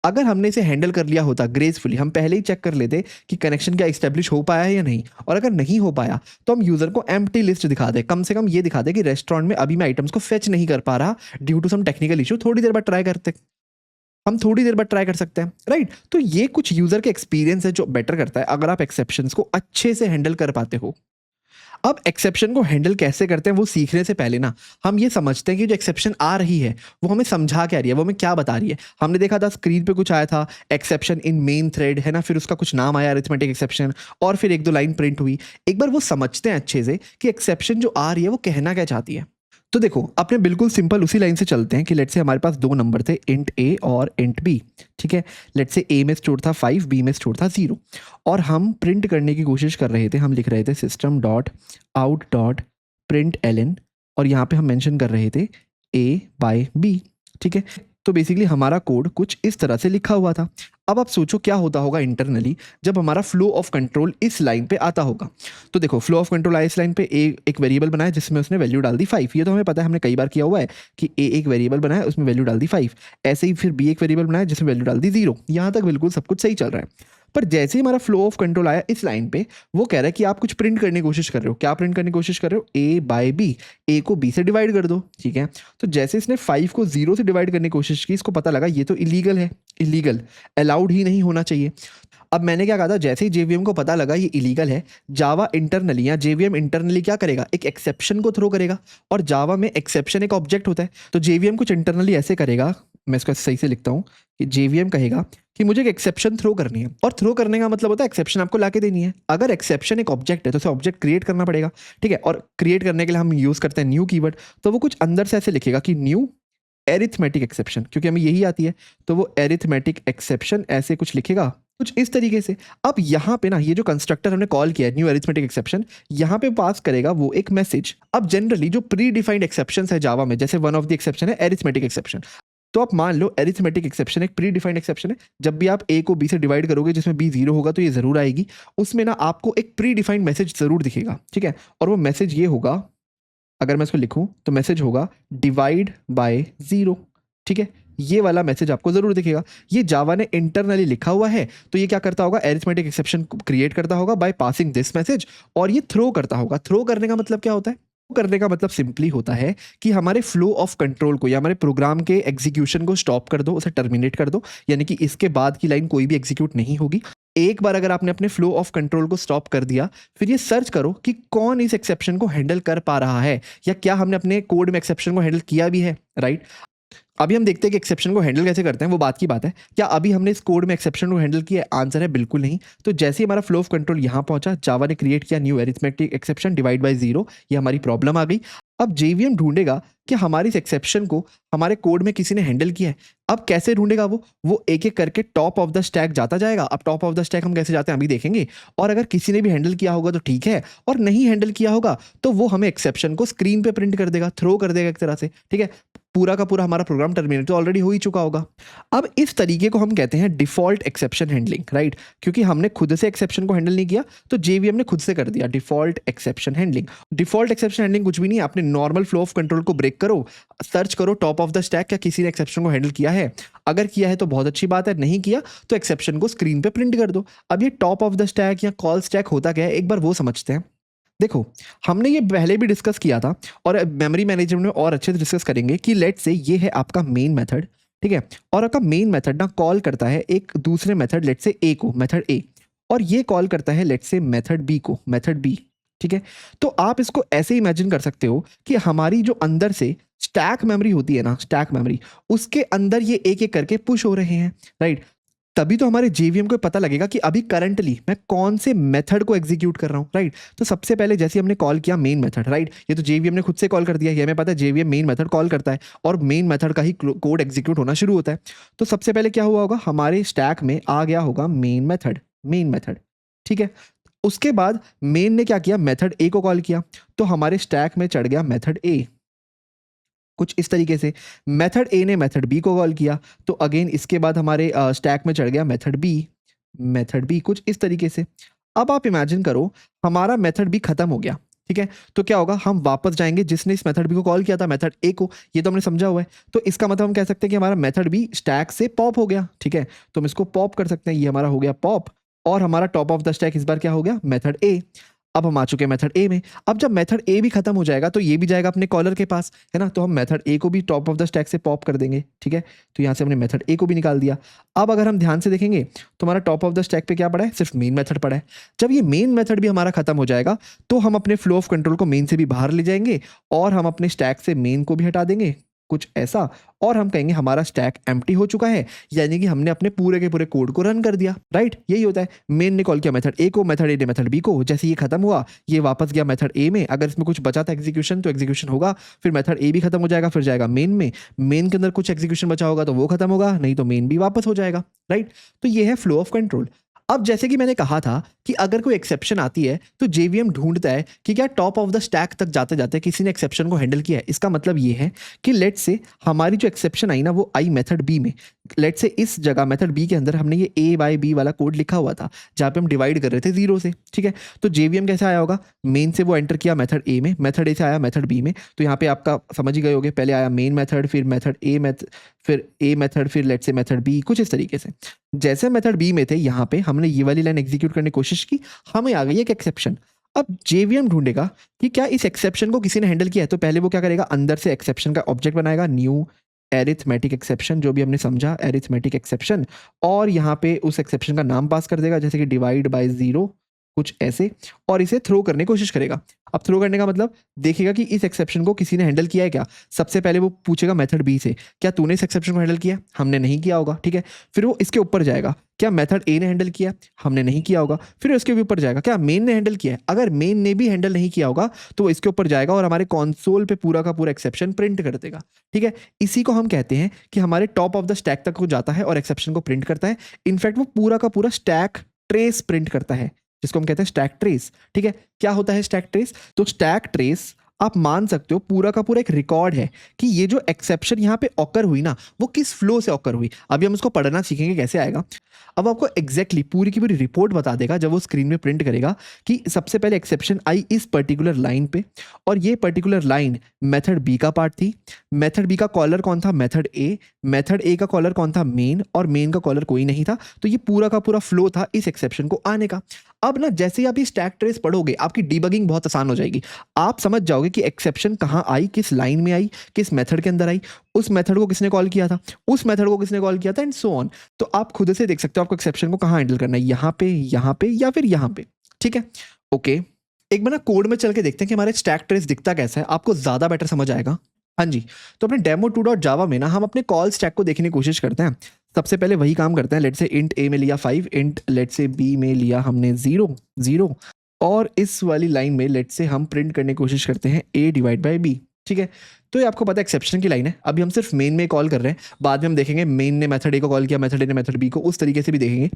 अगर हमने इसे हैंडल कर लिया होता ग्रेसफुली, हम पहले ही चेक कर लेते कि कनेक्शन क्या इस्टेब्लिश हो पाया है या नहीं, और अगर नहीं हो पाया तो हम यूजर को एम्प्टी लिस्ट दिखा दे, कम से कम ये दिखा दे कि रेस्टोरेंट में अभी मैं आइटम्स को फेच नहीं कर पा रहा due to some technical issue, थोड़ी देर बाद ट्राई करते, हम थोड़ी देर बाद ट्राई कर सकते हैं, राइट। तो ये कुछ यूजर के एक्सपीरियंस है जो बेटर करता है अगर आप एक्सेप्शंस को अच्छे से हैंडल कर पाते हो। अब एक्सेप्शन को हैंडल कैसे करते हैं वो सीखने से पहले ना हम ये समझते हैं कि जो एक्सेप्शन आ रही है वो हमें समझा क्या रही है, वो हमें क्या बता रही है। हमने देखा था स्क्रीन पे कुछ आया था एक्सेप्शन इन मेन थ्रेड, है ना, फिर उसका कुछ नाम आया अरिथमेटिक एक्सेप्शन, और फिर एक दो लाइन प्रिंट हुई। एक बार वो समझते हैं अच्छे से कि एक्सेप्शन जो आ रही है वो कहना क्या चाहती है। तो देखो अपने बिल्कुल सिंपल उसी लाइन से चलते हैं कि लेट्स से हमारे पास दो नंबर थे, इंट ए और इंट बी, ठीक है। लेट्स से ए में स्टोर था 5, बी में स्टोर था 0, और हम प्रिंट करने की कोशिश कर रहे थे, हम लिख रहे थे system dot out dot print L, और यहाँ पे हम मेंशन कर रहे थे ए बाय बी, ठीक है। तो बेसिकली हमारा कोड कुछ इस तरह से लिखा हुआ था। अब आप सोचो क्या होता होगा इंटरनली जब हमारा फ्लो ऑफ कंट्रोल इस लाइन पे आता होगा। तो देखो फ्लो ऑफ कंट्रोल आया इस लाइन पे, एक वेरिएबल बनाया जिसमें उसने वैल्यू डाल दी 5, ये तो हमें पता है, हमने कई बार किया हुआ है कि ए एक वेरिएबल बनाया उसमें वैल्यू डाल दी 5, ऐसे ही फिर बी एक वेरिएबल बनाया जिसमें वैल्यू डाल दी 0। यहाँ तक बिल्कुल सब कुछ सही चल रहा है। पर जैसे ही हमारा फ्लो ऑफ कंट्रोल आया इस लाइन पे, वो कह रहा है कि आप कुछ प्रिंट करने की कोशिश कर रहे हो। क्या प्रिंट करने की कोशिश कर रहे हो, ए बाय बी, ए को बी से डिवाइड कर दो, ठीक है। तो जैसे इसने 5 को 0 से डिवाइड करने की कोशिश की, इसको पता लगा ये तो इलीगल है, इलीगल, अलाउड ही नहीं होना चाहिए। अब मैंने क्या कहा था, जैसे ही जेवीएम को पता लगा ये इलीगल है, जावा इंटरनली या जेवीएम इंटरनली क्या करेगा, एक एक्सेप्शन को थ्रो करेगा। और जावा में एक्सेप्शन एक ऑब्जेक्ट होता है, तो जेवीएम कुछ इंटरनली ऐसे करेगा, मैं इसको सही से लिखता हूँ कि जेवीएम कहेगा कि मुझे एक एक्सेप्शन थ्रो करनी है, और थ्रो करने का मतलब होता है एक्सेप्शन आपको लाके देनी है। अगर एक्सेप्शन एक ऑब्जेक्ट है तो उसे ऑब्जेक्ट क्रिएट करना पड़ेगा, ठीक है। और क्रिएट करने के लिए हम यूज करते हैं न्यू कीवर्ड, तो वो कुछ अंदर से ऐसे लिखेगा कि न्यू एरिथमेटिक एक्सेप्शन, क्योंकि हमें यही आती है, तो वो एरिथमेटिक एक्सेप्शन ऐसे कुछ लिखेगा, कुछ इस तरीके से। अब यहाँ पे ना ये जो कंस्ट्रक्टर हमने कॉल किया है न्यू एरिथमेटिक एक्सेप्शन, यहाँ पे पास करेगा वो एक मैसेज। अब जनरली जो प्री डिफाइंड एक्सेप्शन है जावा में, जैसे वन ऑफ द एक्सेप्शन है एरिथमेटिक एक्सेप्शन, तो आप मान लो एरिथमेटिक एक्सेप्शन एक प्री डिफाइंड एक्सेप्शन है। जब भी आप ए को बी से डिवाइड करोगे जिसमें बी 0 होगा तो ये जरूर आएगी, उसमें ना आपको एक प्री डिफाइंड मैसेज जरूर दिखेगा, ठीक है। और वो मैसेज ये होगा, अगर मैं इसको लिखूं तो मैसेज होगा डिवाइड बाय 0, ठीक है। ये वाला मैसेज आपको जरूर दिखेगा। ये जावा ने इंटरनली लिखा हुआ है, तो ये क्या करता होगा, एरिथमेटिक एक्सेप्शन क्रिएट करता होगा बाय पासिंग दिस मैसेज, और ये थ्रो करता होगा। थ्रो करने का मतलब क्या होता है, करने का मतलब सिंपली होता है कि हमारे फ्लो ऑफ कंट्रोल को या हमारे प्रोग्राम के एग्जीक्यूशन को स्टॉप कर दो, उसे टर्मिनेट कर दो, यानी कि इसके बाद की लाइन कोई भी एग्जीक्यूट नहीं होगी। एक बार अगर आपने अपने फ्लो ऑफ कंट्रोल को स्टॉप कर दिया, फिर ये सर्च करो कि कौन इस एक्सेप्शन को हैंडल कर पा रहा है, या क्या हमने अपने कोड में एक्सेप्शन को हैंडल किया भी है, राइट। अभी हम देखते हैं कि एक्सेप्शन को हैंडल कैसे करते हैं, वो बात की बात है। क्या अभी हमने इस कोड में एक्सेप्शन को हैंडल किया? आंसर है बिल्कुल नहीं। तो जैसे ही हमारा फ्लो ऑफ कंट्रोल यहाँ पहुंचा, जावा ने क्रिएट किया new arithmetic exception divide by 0, ये हमारी प्रॉब्लम आ गई। अब जेवीएम ढूंढेगा कि हमारी इस एक्सेप्शन को हमारे कोड में किसी ने हैंडल किया है। अब कैसे ढूंढेगा वो एक एक करके टॉप ऑफ द स्टैक जाता जाएगा। अब टॉप ऑफ द स्टैक हम कैसे जाते हैं अभी देखेंगे, और अगर किसी ने भी हैंडल किया होगा तो ठीक है, और नहीं हैंडल किया होगा तो वो हमें एक्सेप्शन को स्क्रीन पे प्रिंट कर देगा, थ्रो कर देगा एक तरह से, ठीक है। पूरा का पूरा हमारा प्रोग्राम टर्मिनेट तो ऑलरेडी हो ही चुका होगा। अब इस तरीके को हम कहते हैं डिफॉल्ट एक्सेप्शन हैंडलिंग, राइट। क्योंकि हमने खुद से एक्सेप्शन को हैंडल नहीं किया, तो जेवीएम ने खुद से कर दिया default exception handling. Default exception handling कुछ भी नहीं है, आपने नॉर्मल फ्लो ऑफ कंट्रोल को ब्रेक करो, सर्च करो टॉप ऑफ द स्टैक क्या किसी ने एक्सेप्शन को हैंडल किया है। अगर किया है तो बहुत अच्छी बात है, नहीं किया तो एक्सेप्शन को स्क्रीन पे प्रिंट कर दो। अब ये टॉप ऑफ द स्टैक या कॉल स्टैक होता क्या है, एक बार वो समझते हैं। देखो, हमने ये पहले भी डिस्कस किया था, और मेमोरी मैनेजमेंट में और अच्छे से डिस्कस करेंगे कि लेट से ये है आपका मेन मेथड, ठीक है। और आपका मेन मेथड ना कॉल करता है एक दूसरे मेथड लेट से ए को, मेथड ए, और ये कॉल करता है लेट से मेथड बी को, मेथड बी, ठीक है। तो आप इसको ऐसे इमेजिन कर सकते हो कि हमारी जो अंदर से स्टैक मेमोरी होती है ना, स्टैक मेमोरी, उसके अंदर ये एक एक करके पुश हो रहे हैं, राइट। तभी तो हमारे जेवीएम को पता लगेगा कि अभी करंटली मैं कौन से मेथड को एग्जीक्यूट कर रहा हूं, राइट। तो सबसे पहले जैसे हमने कॉल किया मेन मेथड, राइट, ये तो जेवीएम ने खुद से कॉल कर दिया, ये हमें पता है जेवीएम मेन मेथड कॉल करता है और मेन मेथड का ही कोड एग्जीक्यूट होना शुरू होता है। तो सबसे पहले क्या हुआ होगा, हमारे स्टैक में आ गया होगा मेन मेथड, मेन मेथड, ठीक है। उसके बाद मेन ने क्या किया, मेथड ए को कॉल किया, तो हमारे स्टैक में चढ़ गया मेथड ए, कुछ इस तरीके से। मेथड ए ने मेथड बी को कॉल किया, तो अगेन इसके बाद हमारे स्टैक में चढ़ गया मेथड बी, मेथड बी, कुछ इस तरीके से। अब आप इमेजिन करो हमारा मेथड बी खत्म हो गया, ठीक है। तो क्या होगा, हम वापस जाएंगे जिसने इस मेथड बी को कॉल किया था, मेथड ए को, ये तो हमने समझा हुआ है। तो इसका मतलब हम कह सकते हैं कि हमारा मेथड बी स्टैक से पॉप हो गया, ठीक है। तो हम इसको पॉप कर सकते हैं, ये हमारा हो गया पॉप, और हमारा टॉप ऑफ द स्टैक इस बार क्या हो गया, मेथड ए। अब हम आ चुके हैं मेथड ए में। अब जब मेथड ए भी खत्म हो जाएगा तो ये भी जाएगा अपने कॉलर के पास, है ना। तो हम मेथड ए को भी टॉप ऑफ द स्टैक से पॉप कर देंगे, ठीक है। तो यहाँ से हमने मेथड ए को भी निकाल दिया। अब अगर हम ध्यान से देखेंगे तो हमारा टॉप ऑफ द स्टैक पे क्या पड़ा है, सिर्फ मेन मेथड पड़ा है। जब ये मेन मेथड भी हमारा खत्म हो जाएगा तो हम अपने फ्लो ऑफ कंट्रोल को मेन से भी बाहर ले जाएंगे, और हम अपने स्टैक से मेन को भी हटा देंगे, कुछ ऐसा। और हम कहेंगे हमारा स्टैक एम्प्टी हो चुका है, यानी कि हमने अपने पूरे के पूरे कोड को रन कर दिया, राइट। यही होता है, मेन ने कॉल किया मेथड ए को, मेथड ए ने मेथड बी को, जैसे ये खत्म हुआ ये वापस गया मेथड ए में। अगर इसमें कुछ बचा था एग्जीक्यूशन तो एग्जीक्यूशन होगा, फिर मेथड ए भी खत्म हो जाएगा, फिर जाएगा मेन में, मेन के अंदर कुछ एग्जीक्यूशन बचा होगा तो वो खत्म होगा, नहीं तो मेन भी वापस हो जाएगा, राइट। तो ये है फ्लो ऑफ कंट्रोल। अब जैसे कि मैंने कहा था कि अगर कोई एक्सेप्शन आती है तो जेवीएम ढूंढता है कि क्या टॉप ऑफ द स्टैक तक जाते जाते किसी ने एक्सेप्शन को हैंडल किया है। इसका मतलब ये है कि लेट से हमारी जो एक्सेप्शन आई ना वो आई मेथड बी में। लेट से इस जगह मेथड बी के अंदर हमने ये ए बाय बी वाला कोड लिखा हुआ था जहाँ पे हम डिवाइड कर रहे थे 0 से, ठीक है। तो जेवीएम कैसे आया होगा, मेन से वो एंटर किया मेथड ए में, मेथड ए से आया मेथड बी में। तो यहाँ पे आपका समझ ही गए होगे, पहले आया मेन मेथड, फिर मेथड ए फिर ए मेथड, फिर लेट से मेथड बी, कुछ इस तरीके से। जैसे मेथड बी में थे यहाँ पे हमने ये वाली लाइन एग्जीक्यूट करने की कोशिश की, हमें आ गई एक एक्सेप्शन। अब जेवीएम ढूंढेगा कि क्या इस एक्सेप्शन को किसी ने हैंडल किया है। तो पहले वो क्या करेगा, अंदर से एक्सेप्शन का ऑब्जेक्ट बनाएगा, न्यू एरिथमेटिक एक्सेप्शन, जो भी हमने समझा एरिथमेटिक एक्सेप्शन, और यहाँ पे उस एक्सेप्शन का नाम पास कर देगा, जैसे कि डिवाइड बाय 0 कुछ ऐसे, और इसे थ्रो करने की कोशिश करेगा। अब थ्रो करने का मतलब देखेगा कि इस एक्सेप्शन को किसी ने हैंडल किया है क्या। सबसे पहले वो पूछेगा मेथड बी से, क्या तूने इस एक्सेप्शन को हैंडल किया, हमने नहीं किया होगा, ठीक है। फिर वो इसके ऊपर जाएगा, क्या मेथड ए ने हैंडल किया, हमने नहीं किया होगा। फिर उसके भी ऊपर जाएगा, क्या मेन ने हैंडल किया है, अगर मेन ने भी हैंडल नहीं किया होगा तो वो इसके ऊपर जाएगा और हमारे कंसोल पे पूरा का पूरा एक्सेप्शन प्रिंट कर देगा, ठीक है। इसी को हम कहते हैं कि हमारे टॉप ऑफ द स्टैक तक वो जाता है और एक्सेप्शन को प्रिंट करता है। इनफैक्ट वो पूरा का पूरा स्टैक ट्रेस प्रिंट करता है, जिसको हम कहते हैं स्टैक ट्रेस, ठीक है। क्या होता है स्टैक ट्रेस? तो स्टैक ट्रेस आप मान सकते हो पूरा का पूरा एक रिकॉर्ड है कि ये जो एक्सेप्शन यहाँ पे ऑकर हुई ना, वो किस फ्लो से ऑकर हुई। अभी हम उसको पढ़ना सीखेंगे कैसे आएगा। अब आपको एग्जैक्टली पूरी की पूरी रिपोर्ट बता देगा जब वो स्क्रीन में प्रिंट करेगा कि सबसे पहले एक्सेप्शन आई इस पर्टिकुलर लाइन पे, और ये पर्टिकुलर लाइन मेथड बी का पार्ट थी। मेथड बी का कॉलर कौन था? मेथड ए। मेथड ए का कॉलर कौन था? मेन। और मेन का कॉलर कोई नहीं था। तो ये पूरा का पूरा फ्लो था इस एक्सेप्शन को आने का। अब ना जैसे ही आप ये स्टैक ट्रेस पढ़ोगे आपकी डीबगिंग बहुत आसान हो जाएगी। आप समझ जाओगे कि एक्सेप्शन कहाँ आई, किस लाइन में आई, किस मेथड के अंदर आई, उस मेथड को किसने कॉल किया था, उस मेथड को किसने कॉल किया था, एंड सो ऑन। तो आप खुद से देख सकते हो आपको एक्सेप्शन को कहाँ हैंडल करना है, यहाँ पे या फिर यहाँ पे, ठीक है। ओके, एक बार ना कोड में चल के देखते हैं कि हमारे स्टैक ट्रेस दिखता कैसा है, आपको ज्यादा बेटर समझ आएगा। हाँ जी, तो अपने demo2.java में ना हम अपने कॉल स्टैक को देखने की कोशिश करते हैं। सबसे पहले वही काम करते हैं। लेट से इंट ए में लिया 5, इंट लेट से बी में लिया हमने 0, और इस वाली लाइन में लेट से हम प्रिंट करने की कोशिश करते हैं a डिवाइड बाई b, ठीक है। तो ये आपको पता है एक्सेप्शन की लाइन है। अभी हम सिर्फ मेन में कॉल कर रहे हैं, बाद में हम देखेंगे मेन ने मेथड ए को कॉल किया, मेथड ए ने मेथड बी को, उस तरीके से भी देखेंगे।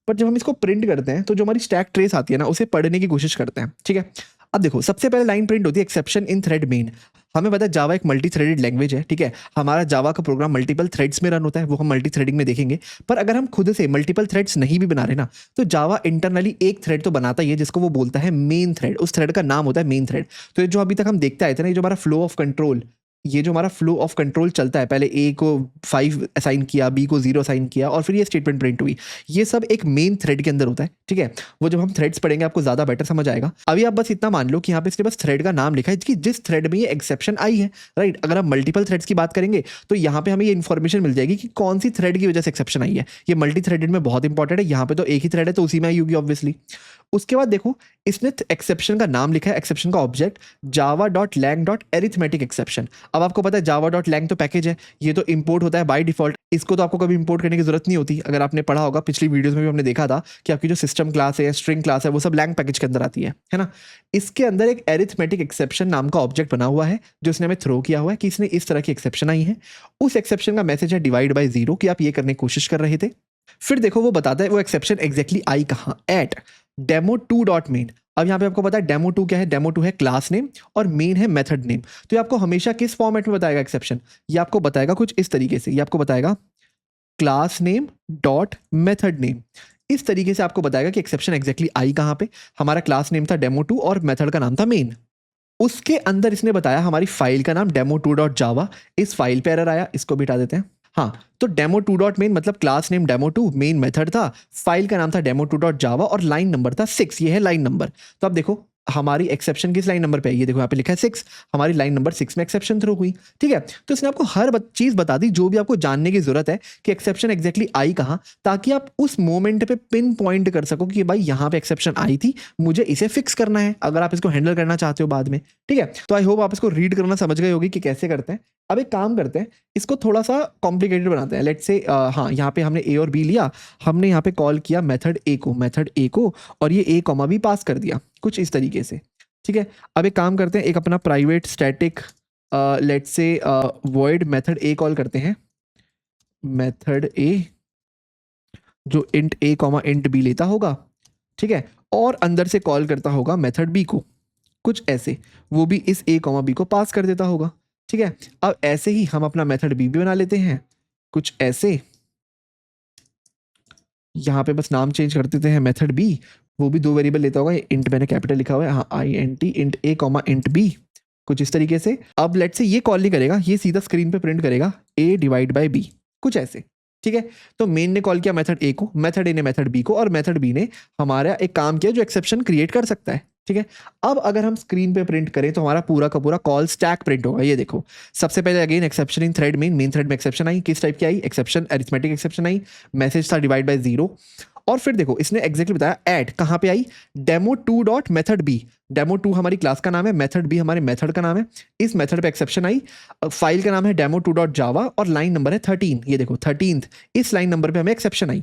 पर जब हम इसको प्रिंट करते हैं तो जो हमारी स्टैक ट्रेस आती है ना, उसे पढ़ने की कोशिश करते हैं, ठीक है। अब देखो सबसे पहले लाइन प्रिंट होती है एक्सेप्शन इन थ्रेड मेन। हमें पता है जावा एक मल्टी थ्रेडेड लैंग्वेज है, ठीक है। हमारा जावा का प्रोग्राम मल्टीपल थ्रेड्स में रन होता है, वो हम मल्टी थ्रेडिंग में देखेंगे। पर अगर हम खुद से मल्टीपल थ्रेड्स नहीं भी बना रहे ना, तो जावा इंटरनली एक थ्रेड तो बनाता ही है जिसको वो बोलता है मेन थ्रेड। उस थ्रेड का नाम होता है मेन थ्रेड। तो ये जो अभी तक हम देखते आए थे ना, ये जो हमारा फ्लो ऑफ कंट्रोल, ये जो हमारा फ्लो ऑफ कंट्रोल चलता है, पहले ए को 5 असाइन किया, बी को 0 असाइन किया, और फिर ये स्टेटमेंट प्रिंट हुई, ये सब एक मेन थ्रेड के अंदर होता है, ठीक है। वो जब हम थ्रेड्स पढ़ेंगे आपको ज्यादा बेटर समझ आएगा। अभी आप बस इतना मान लो कि यहाँ पे इसने बस थ्रेड का नाम लिखा है कि जिस थ्रेड में ये एक्सेप्शन आई है, राइट। अगर हम मल्टीपल थ्रेड्स की बात करेंगे तो यहाँ पे हमें ये इन्फॉर्मेशन मिल जाएगी कि कौन सी थ्रेड की वजह से एक्सेप्शन आई है। ये मल्टी थ्रेडेड में बहुत इंपॉर्टेंट है। यहाँ पे तो एक ही थ्रेड है तो उसी में आई होगी ऑब्वियसली। उसके बाद देखो इसने एक्सेप्शन का नाम लिखा है, एक्सेप्शन का ऑब्जेक्ट java.lang.arithmetic exception। अब आपको पता है java.lang तो पैकेज है, ये तो इंपोर्ट होता है बाय डिफॉल्ट। इसको तो आपको कभी इंपोर्ट करने की जरूरत नहीं होती। अगर आपने पढ़ा होगा पिछली वीडियोस में भी हमने देखा था कि आपकी जो सिस्टम क्लास है, स्ट्रिंग क्लास है, वो सब lang पैकेज के अंदर आती है ना। इसके अंदर एक एरिथमेटिक एक्सेप्शन नाम का ऑब्जेक्ट बना हुआ है जो इसने हमें थ्रो किया हुआ है कि इसने इस तरह की एक्सेप्शन आई है। उस एक्सेप्शन का मैसेज है डिवाइड बाय 0 कि आप ये करने की कोशिश कर रहे थे। फिर देखो वो बताता है वो एक्सेप्शन एग्जैक्टली आई कहाँ, एट demo2.main। अब यहाँ पे आपको पता है demo2 क्या है? demo2 है क्लास नेम और मेन है मेथड नेम। तो ये आपको हमेशा किस फॉर्मेट में बताएगा एक्सेप्शन? ये आपको बताएगा कुछ इस तरीके से, ये आपको बताएगा class name dot method name. इस तरीके से आपको बताएगा कि एक्सेप्शन एग्जैक्टली आई कहाँ पे। हमारा क्लास नेम था demo2 और मेथड का नाम था मेन। उसके अंदर इसने बताया हमारी फाइल का नाम demo2.java। इस फाइल पे एरर आया, इसको भी हटा देते हैं। हाँ, तो demo2.main मतलब class name demo2, main method था, फाइल का नाम था demo2.java और लाइन नंबर था 6। ये है लाइन नंबर। तो अब देखो हमारी एक्सेप्शन किस लाइन नंबर पे है, ये देखो यहाँ पे लिखा है 6। हमारी लाइन नंबर 6 में एक्सेप्शन थ्रो हुई, ठीक है। तो इसने आपको हर चीज बता दी जो भी आपको जानने की जरूरत है कि एक्सेप्शन एग्जैक्टली आई कहाँ, ताकि आप उस मोमेंट पे पिन पॉइंट कर सको कि भाई यहाँ पे एक्सेप्शन आई थी, मुझे इसे फिक्स करना है अगर आप इसको हैंडल करना चाहते हो बाद में, ठीक है। तो आई होप आप इसको रीड करना समझ गए होगी कि कैसे करते हैं। अब एक काम करते हैं, इसको थोड़ा सा कॉम्प्लिकेटेड बनाते हैं। लेट्स से हाँ, यहाँ पे हमने ए और बी लिया, हमने यहाँ पे कॉल किया मेथड ए को और ये ए कॉमा बी पास कर दिया कुछ इस तरीके से, ठीक है। अब एक काम करते हैं, एक अपना private static let's say void method A call करते हैं, मेथड ए जो इंट ए कॉमा इंट बी लेता होगा, ठीक है, और अंदर से कॉल करता होगा मेथड बी को कुछ ऐसे, वो भी इस ए कॉमा बी को पास कर देता होगा, ठीक है। अब ऐसे ही हम अपना मेथड बी भी बना लेते हैं कुछ ऐसे, यहाँ पे बस नाम चेंज कर देते हैं मेथड बी, वो भी 2 वेरिएबल लेता होगा। इंट मैंने कैपिटल लिखा हुआ है, हाँ INT इंट ए कॉमा इंट बी कुछ इस तरीके से। अब लेट्स से ये कॉल नहीं करेगा, ये सीधा स्क्रीन पे प्रिंट करेगा a डिवाइड बाय b कुछ ऐसे, ठीक है। तो मेन ने कॉल किया मेथड ए को, मेथड ए ने मेथड बी को, और मेथड बी ने हमारा एक काम किया जो एक्सेप्शन क्रिएट कर सकता है, ठीक है। अब अगर हम स्क्रीन पे प्रिंट करें तो हमारा पूरा का पूरा कॉल स्टैक प्रिंट होगा। ये देखो, सबसे पहले again exception in thread main thread में एक्सेप्शन आई, किस टाइप की आई, एक्सेप्शन अरिथमेटिक एक्सेप्शन आई, मैसेज था डिवाइड बाय 0। और फिर देखो इसने एग्जैक्टली बताया ऐड कहाँ पे आई, demo2 dot method B, demo2 हमारी क्लास का नाम है, मेथड बी हमारे मेथड का नाम है, इस मेथड पे एक्सेप्शन आई, फाइल का नाम है demo2 डॉट जावा और लाइन नंबर है 13, ये देखो 13th, इस लाइन नंबर पे हमें एक्सेप्शन आई।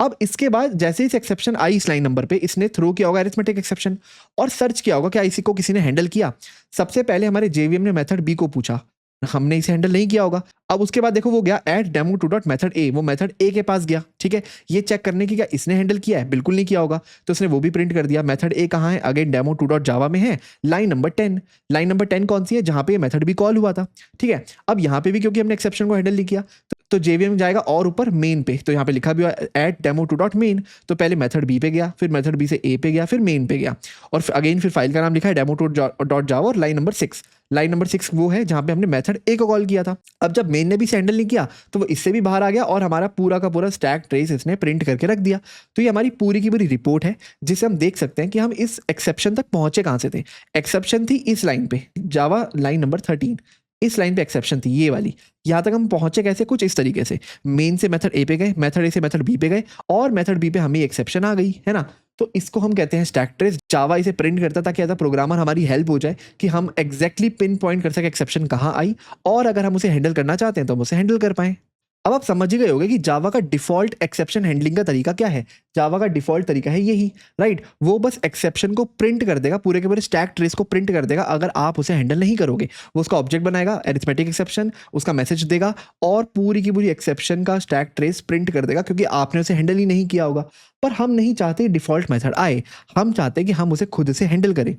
अब इसके बाद जैसे इस एक्सेप्शन आई इस लाइन नंबर पे, इसने थ्रो किया होगा अरिथमेटिक एक्सेप्शन और सर्च किया होगा क्या इसी को किसी ने हैंडल किया। सबसे पहले हमारे जेवीएम ने मेथड बी को पूछा, हमने इसे हैंडल नहीं किया होगा। अब उसके बाद देखो वो गया एट demo2 डॉट मेथड ए, वो मेथड ए के पास गया, ठीक है, ये चेक करने की क्या इसने हैंडल किया है, बिल्कुल नहीं किया होगा, तो उसने वो भी प्रिंट कर दिया। मेथड ए कहाँ है, अगेन demo2 डॉट जावा में है, लाइन नंबर 10, लाइन नंबर 10 कौन सी है, जहां पे ये मेथड भी कॉल हुआ था, ठीक है। अब यहाँ पे भी क्योंकि हमने एक्सेप्शन को हैंडल नहीं किया तो जेवीएम जाएगा और ऊपर मेन पे, तो यहाँ पे लिखा भी हुआ एट demo2 डॉट मेन, तो पहले मेथड बी पे गया, फिर मेथड बी से ए पे गया, फिर मेन पे गया, और अगेन फिर फाइल का नाम लिखा है demo2 डॉट जावा और लाइन नंबर 6, लाइन नंबर 6 वो है जहां पे हमने मेथड ए को कॉल किया था। अब जब मेन ने भी हैंडल नहीं किया तो वो इससे भी बाहर आ गया और हमारा पूरा का पूरा स्टैक ट्रेस इसने प्रिंट करके रख दिया। तो ये हमारी पूरी की पूरी रिपोर्ट है जिसे हम देख सकते हैं कि हम इस एक्सेप्शन तक पहुंचे कहां से थे। एक्सेप्शन थी इस लाइन पे, जावा लाइन नंबर 13, इस लाइन पे एक्सेप्शन थी ये वाली। यहां तक हम पहुंचे कैसे, कुछ इस तरीके से, मेन से मेथड ए पे गए, मेथड ए से मेथड बी पे गए और मेथड बी पे हमें एक्सेप्शन आ गई, है ना। तो इसको हम कहते हैं स्टैक ट्रेस। जावा इसे प्रिंट करता ताकि एज अ प्रोग्रामर हमारी हेल्प हो जाए कि हम एग्जैक्टली पिन पॉइंट कर सके एक्सेप्शन कहाँ आई, और अगर हम उसे हैंडल करना चाहते हैं तो हम उसे हैंडल कर पाए। अब आप समझ ही गए होंगे कि जावा का डिफॉल्ट एक्सेप्शन हैंडलिंग का तरीका क्या है। जावा का डिफॉल्ट तरीका है यही, राइट। वो बस एक्सेप्शन को प्रिंट कर देगा, पूरे के पूरे स्टैक ट्रेस को प्रिंट कर देगा अगर आप उसे हैंडल नहीं करोगे। वो उसका ऑब्जेक्ट बनाएगा अरिथमेटिक एक्सेप्शन, उसका मैसेज देगा और पूरी की पूरी एक्सेप्शन का स्टैक ट्रेस प्रिंट कर देगा क्योंकि आपने उसे हैंडल ही नहीं किया होगा। पर हम नहीं चाहते डिफॉल्ट मेथड आए, हम चाहते हैं कि हम उसे खुद से हैंडल करें।